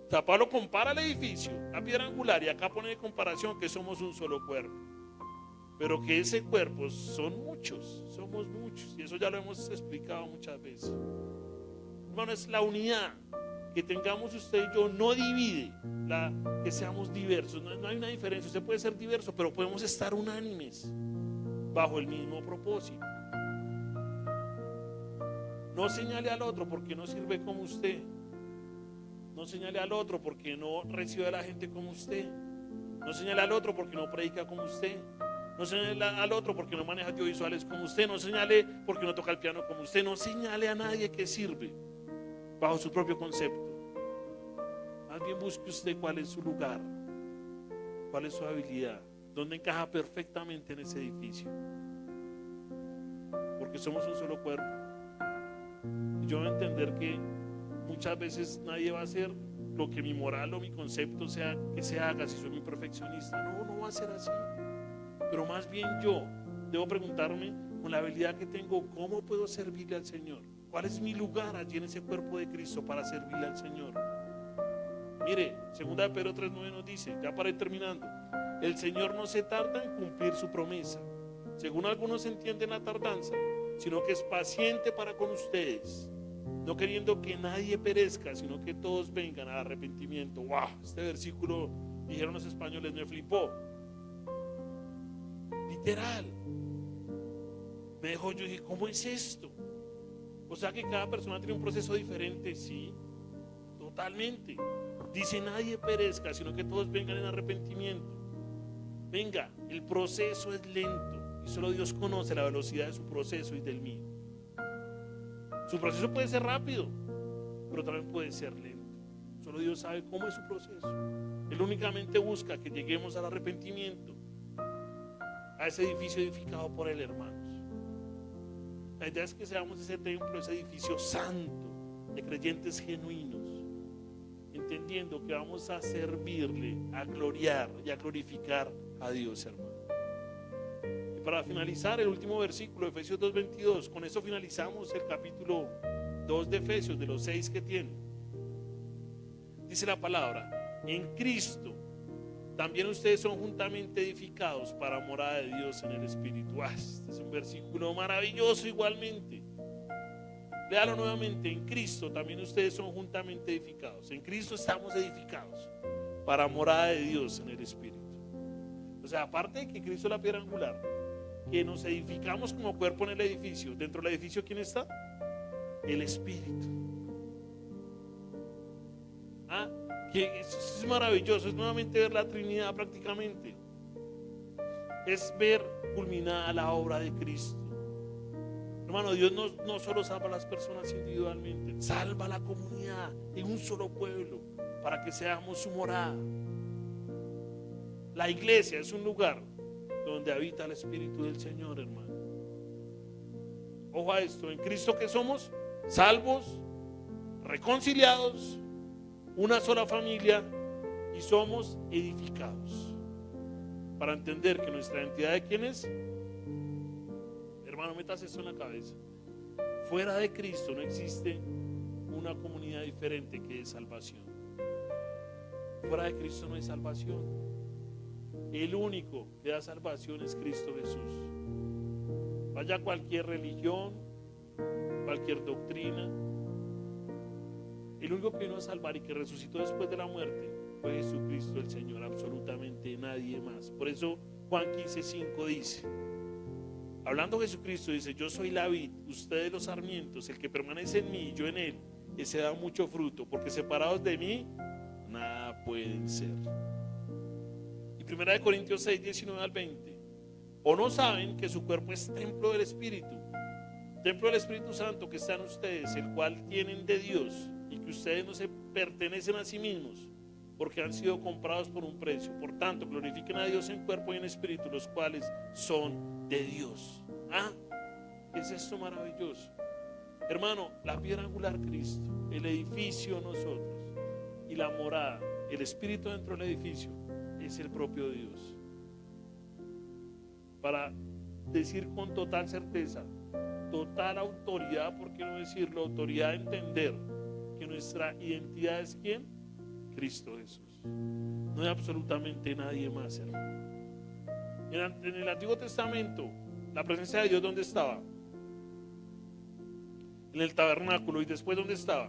O sea, Pablo compara el edificio, la piedra angular, y acá pone de comparación que somos un solo cuerpo. Pero que ese cuerpo son muchos, somos muchos. Y eso ya lo hemos explicado muchas veces. Hermano, es la unidad. Que tengamos usted y yo no divide que seamos diversos. No hay una diferencia. Usted puede ser diverso, pero podemos estar unánimes bajo el mismo propósito. No señale al otro porque no sirve como usted. No señale al otro porque no recibe a la gente como usted. No señale al otro porque no predica como usted. No señale al otro porque no maneja audiovisuales como usted. No señale porque no toca el piano como usted. No señale a nadie que sirve bajo su propio concepto. Más bien busque usted cuál es su lugar, cuál es su habilidad, dónde encaja perfectamente en ese edificio. Porque somos un solo cuerpo. Y yo voy a entender que muchas veces nadie va a hacer lo que mi moral o mi concepto sea que se haga si soy muy perfeccionista. No va a ser así. Pero más bien yo debo preguntarme con la habilidad que tengo, ¿cómo puedo servirle al Señor? ¿Cuál es mi lugar allí en ese cuerpo de Cristo para servirle al Señor? Mire, 2 Pedro 3:9 nos dice, ya para ir terminando, el Señor no se tarda en cumplir su promesa, según algunos entienden la tardanza, sino que es paciente para con ustedes, no queriendo que nadie perezca, sino que todos vengan al arrepentimiento. ¡Wow! Este versículo, dijeron los españoles, me flipó. Literal. Me dejó, yo dije, ¿cómo es esto? O sea que cada persona tiene un proceso diferente, sí, totalmente. Dice, nadie perezca, sino que todos vengan en arrepentimiento. Venga, el proceso es lento y solo Dios conoce la velocidad de su proceso y del mío. Su proceso puede ser rápido, pero también puede ser lento. Solo Dios sabe cómo es su proceso. Él únicamente busca que lleguemos al arrepentimiento, a ese edificio edificado por Él, hermanos. La idea es que seamos ese templo, ese edificio santo, de creyentes genuinos, entendiendo que vamos a servirle, a gloriar y a glorificar a Dios, hermano. Y para finalizar, el último versículo, Efesios 2:22, con eso finalizamos el capítulo 2 de Efesios, de los 6 que tiene. Dice la palabra: en Cristo también ustedes son juntamente edificados para morada de Dios en el Espíritu. Este es un versículo maravilloso igualmente. Léalo nuevamente: en Cristo también ustedes son juntamente edificados. En Cristo estamos edificados para morada de Dios en el Espíritu. O sea, aparte de que Cristo es la piedra angular, que nos edificamos como cuerpo en el edificio. Dentro del edificio, ¿quién está? El Espíritu. Que es maravilloso, es nuevamente ver la Trinidad prácticamente. Es ver culminada la obra de Cristo. Hermano, Dios no solo salva a las personas individualmente, salva a la comunidad en un solo pueblo para que seamos su morada. La iglesia es un lugar donde habita el Espíritu del Señor, hermano. Ojo a esto: en Cristo, que somos salvos, reconciliados, una sola familia, y somos edificados. Para entender que nuestra identidad, ¿de quién es? Hermano, metas esto en la cabeza: fuera de Cristo no existe una comunidad diferente que de salvación. Fuera de Cristo no hay salvación. El único que da salvación es Cristo Jesús. Vaya a cualquier religión, cualquier doctrina, el único que vino a salvar y que resucitó después de la muerte fue Jesucristo el Señor, absolutamente nadie más. Por eso Juan 15:5 dice, hablando Jesucristo, dice: yo soy la vid, ustedes los sarmientos, el que permanece en mí y yo en él, ese da mucho fruto, porque separados de mí nada pueden ser. Y 1 Corintios 6, 19 al 20, ¿o no saben que su cuerpo es templo del Espíritu Santo que está en ustedes, el cual tienen de Dios, y que ustedes no se pertenecen a sí mismos, porque han sido comprados por un precio? Por tanto, glorifiquen a Dios en cuerpo y en espíritu, los cuales son de Dios. ¿Qué es esto maravilloso? Hermano, la piedra angular, Cristo, el edificio, nosotros, y la morada, el Espíritu dentro del edificio, es el propio Dios. Para decir con total certeza, total autoridad, ¿por qué no decirlo? Autoridad de entender que nuestra identidad es ¿quién? Cristo Jesús. No hay absolutamente nadie más, hermano. En el Antiguo Testamento, la presencia de Dios, ¿dónde estaba? En el tabernáculo. ¿Y después dónde estaba?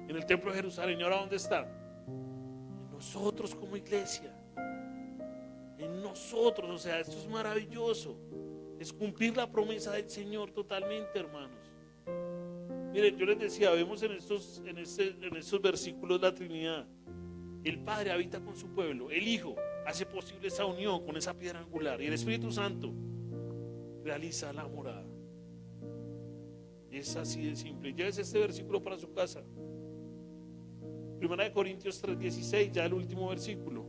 En el templo de Jerusalén. ¿Y ahora dónde está? En nosotros como iglesia. En nosotros. O sea, esto es maravilloso. Es cumplir la promesa del Señor totalmente, hermanos. Miren, yo les decía, vemos en estos versículos la Trinidad. El Padre habita con su pueblo, el Hijo hace posible esa unión con esa piedra angular, y el Espíritu Santo realiza la morada. Es así de simple. Llévese este versículo para su casa. 1 Corintios 3:16, ya el último versículo.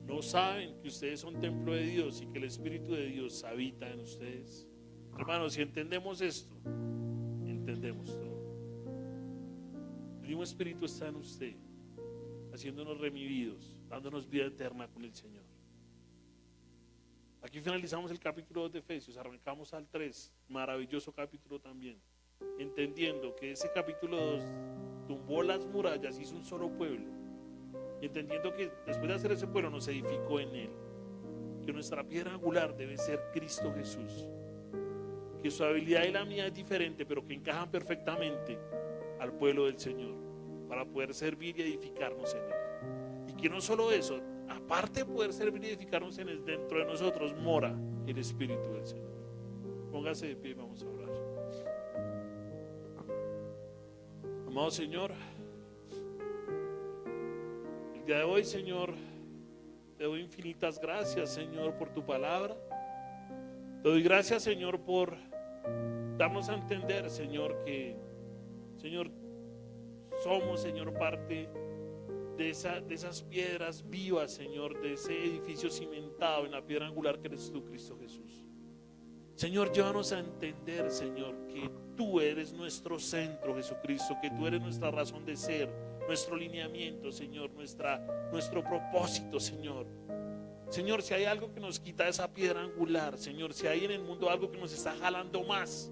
¿No saben que ustedes son templo de Dios y que el Espíritu de Dios habita en ustedes? Hermanos, si entendemos esto, entendemos todo. El mismo Espíritu está en usted, haciéndonos remividos, dándonos vida eterna con el Señor. Aquí finalizamos el capítulo 2 de Efesios, arrancamos al 3, maravilloso capítulo también, entendiendo que ese capítulo 2 tumbó las murallas, hizo un solo pueblo, y entendiendo que después de hacer ese pueblo nos edificó en él, que nuestra piedra angular debe ser Cristo Jesús, que su habilidad y la mía es diferente, pero que encajan perfectamente al pueblo del Señor, para poder servir y edificarnos en él. Y que no solo eso, aparte de poder servir y edificarnos en él, dentro de nosotros mora el Espíritu del Señor. Póngase de pie y vamos a orar. Amado Señor, el día de hoy, Señor, te doy infinitas gracias, Señor, por tu palabra. Te doy gracias, Señor, por Darnos a entender, Señor, que, Señor, somos, Señor, parte de esas piedras vivas, Señor, de ese edificio cimentado en la piedra angular que eres tú, Cristo Jesús. Señor, llévanos a entender, Señor, que tú eres nuestro centro, Jesucristo, que tú eres nuestra razón de ser, nuestro lineamiento, Señor, nuestro propósito, Señor. Señor, si hay algo que nos quita esa piedra angular, Señor, si hay en el mundo algo que nos está jalando más,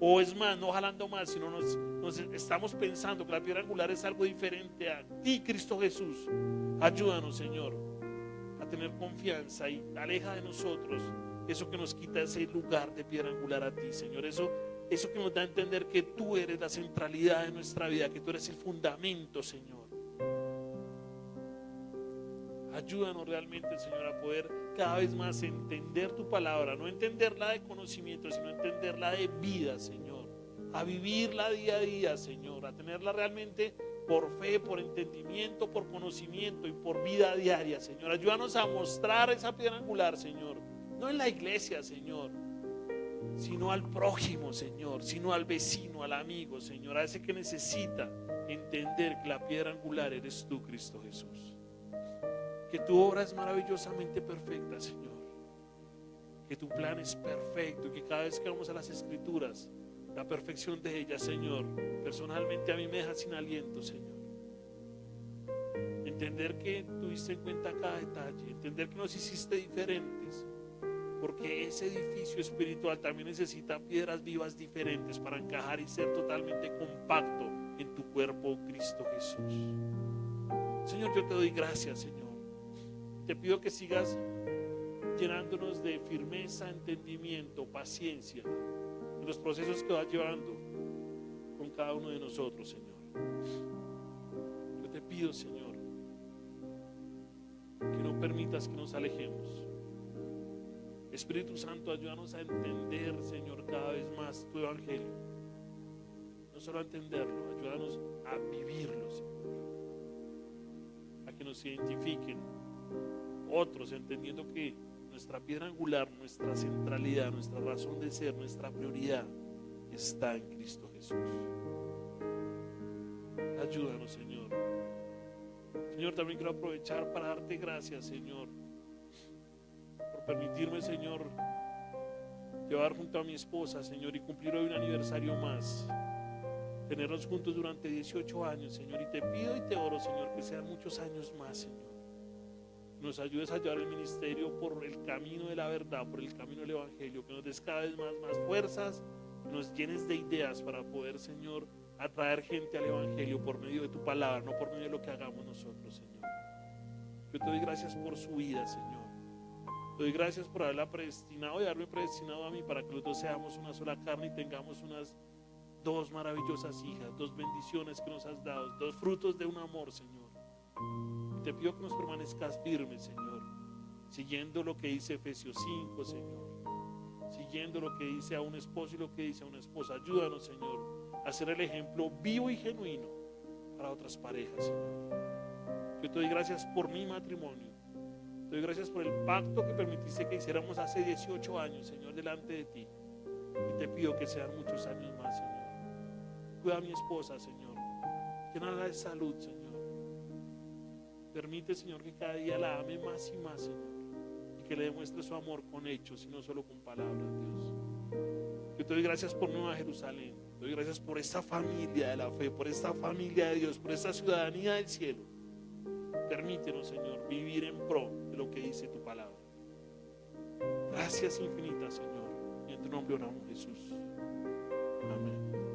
o es más, no jalando más, sino nos estamos pensando que la piedra angular es algo diferente a ti, Cristo Jesús, ayúdanos, Señor, a tener confianza y aleja de nosotros eso que nos quita ese lugar de piedra angular a ti, Señor. Eso que nos da a entender que tú eres la centralidad de nuestra vida, que tú eres el fundamento, Señor. Ayúdanos realmente, Señor, a poder cada vez más entender tu palabra, no entenderla de conocimiento, sino entenderla de vida, Señor. A vivirla día a día, Señor, a tenerla realmente por fe, por entendimiento, por conocimiento y por vida diaria, Señor. Ayúdanos a mostrar esa piedra angular, Señor. No en la iglesia, Señor, sino al prójimo, Señor, sino al vecino, al amigo, Señor, a ese que necesita entender que la piedra angular eres tú, Cristo Jesús. Que tu obra es maravillosamente perfecta, Señor. Que tu plan es perfecto y que cada vez que vamos a las Escrituras, la perfección de ellas, Señor, personalmente a mí me deja sin aliento, Señor. Entender que tuviste en cuenta cada detalle, entender que nos hiciste diferentes, porque ese edificio espiritual también necesita piedras vivas diferentes para encajar y ser totalmente compacto en tu cuerpo, Cristo Jesús. Señor, yo te doy gracias, Señor. Te pido que sigas llenándonos de firmeza, entendimiento, paciencia en los procesos que vas llevando con cada uno de nosotros, Señor. Yo te pido, Señor, que no permitas que nos alejemos. Espíritu Santo, ayúdanos a entender, Señor, cada vez más tu evangelio. No solo a entenderlo, ayúdanos a vivirlo, Señor. A que nos identifiquen otros, entendiendo que nuestra piedra angular, nuestra centralidad, nuestra razón de ser, nuestra prioridad está en Cristo Jesús. Ayúdanos, Señor. Señor, también quiero aprovechar para darte gracias, Señor, por permitirme, Señor, llevar junto a mi esposa, Señor, y cumplir hoy un aniversario más. Tenernos juntos durante 18 años, Señor, y te pido y te oro, Señor, que sean muchos años más, Señor. Nos ayudes a llevar el ministerio por el camino de la verdad, por el camino del evangelio, que nos des cada vez más fuerzas, que nos llenes de ideas para poder, Señor, atraer gente al evangelio por medio de tu palabra, no por medio de lo que hagamos nosotros, Señor. Yo te doy gracias por su vida, Señor. Te doy gracias por haberla predestinado y haberme predestinado a mí para que los dos seamos una sola carne y tengamos unas dos maravillosas hijas, dos bendiciones que nos has dado, dos frutos de un amor, Señor. Te pido que nos permanezcas firmes, Señor, siguiendo lo que dice Efesios 5, Señor, siguiendo lo que dice a un esposo y lo que dice a una esposa. Ayúdanos, Señor, a ser el ejemplo vivo y genuino para otras parejas, Señor. Yo te doy gracias por mi matrimonio. Te doy gracias por el pacto que permitiste que hiciéramos hace 18 años, Señor, delante de ti. Y te pido que sean muchos años más, Señor. Cuida a mi esposa, Señor. Llénala de salud, Señor. Permite, Señor, que cada día la ame más y más, Señor, y que le demuestre su amor con hechos y no solo con palabras, Dios. Yo te doy gracias por Nueva Jerusalén. Te doy gracias por esta familia de la fe, por esta familia de Dios, por esta ciudadanía del cielo. Permítenos, Señor, vivir en pro de lo que dice tu palabra. Gracias infinitas, Señor, y en tu nombre oramos, Jesús. Amén.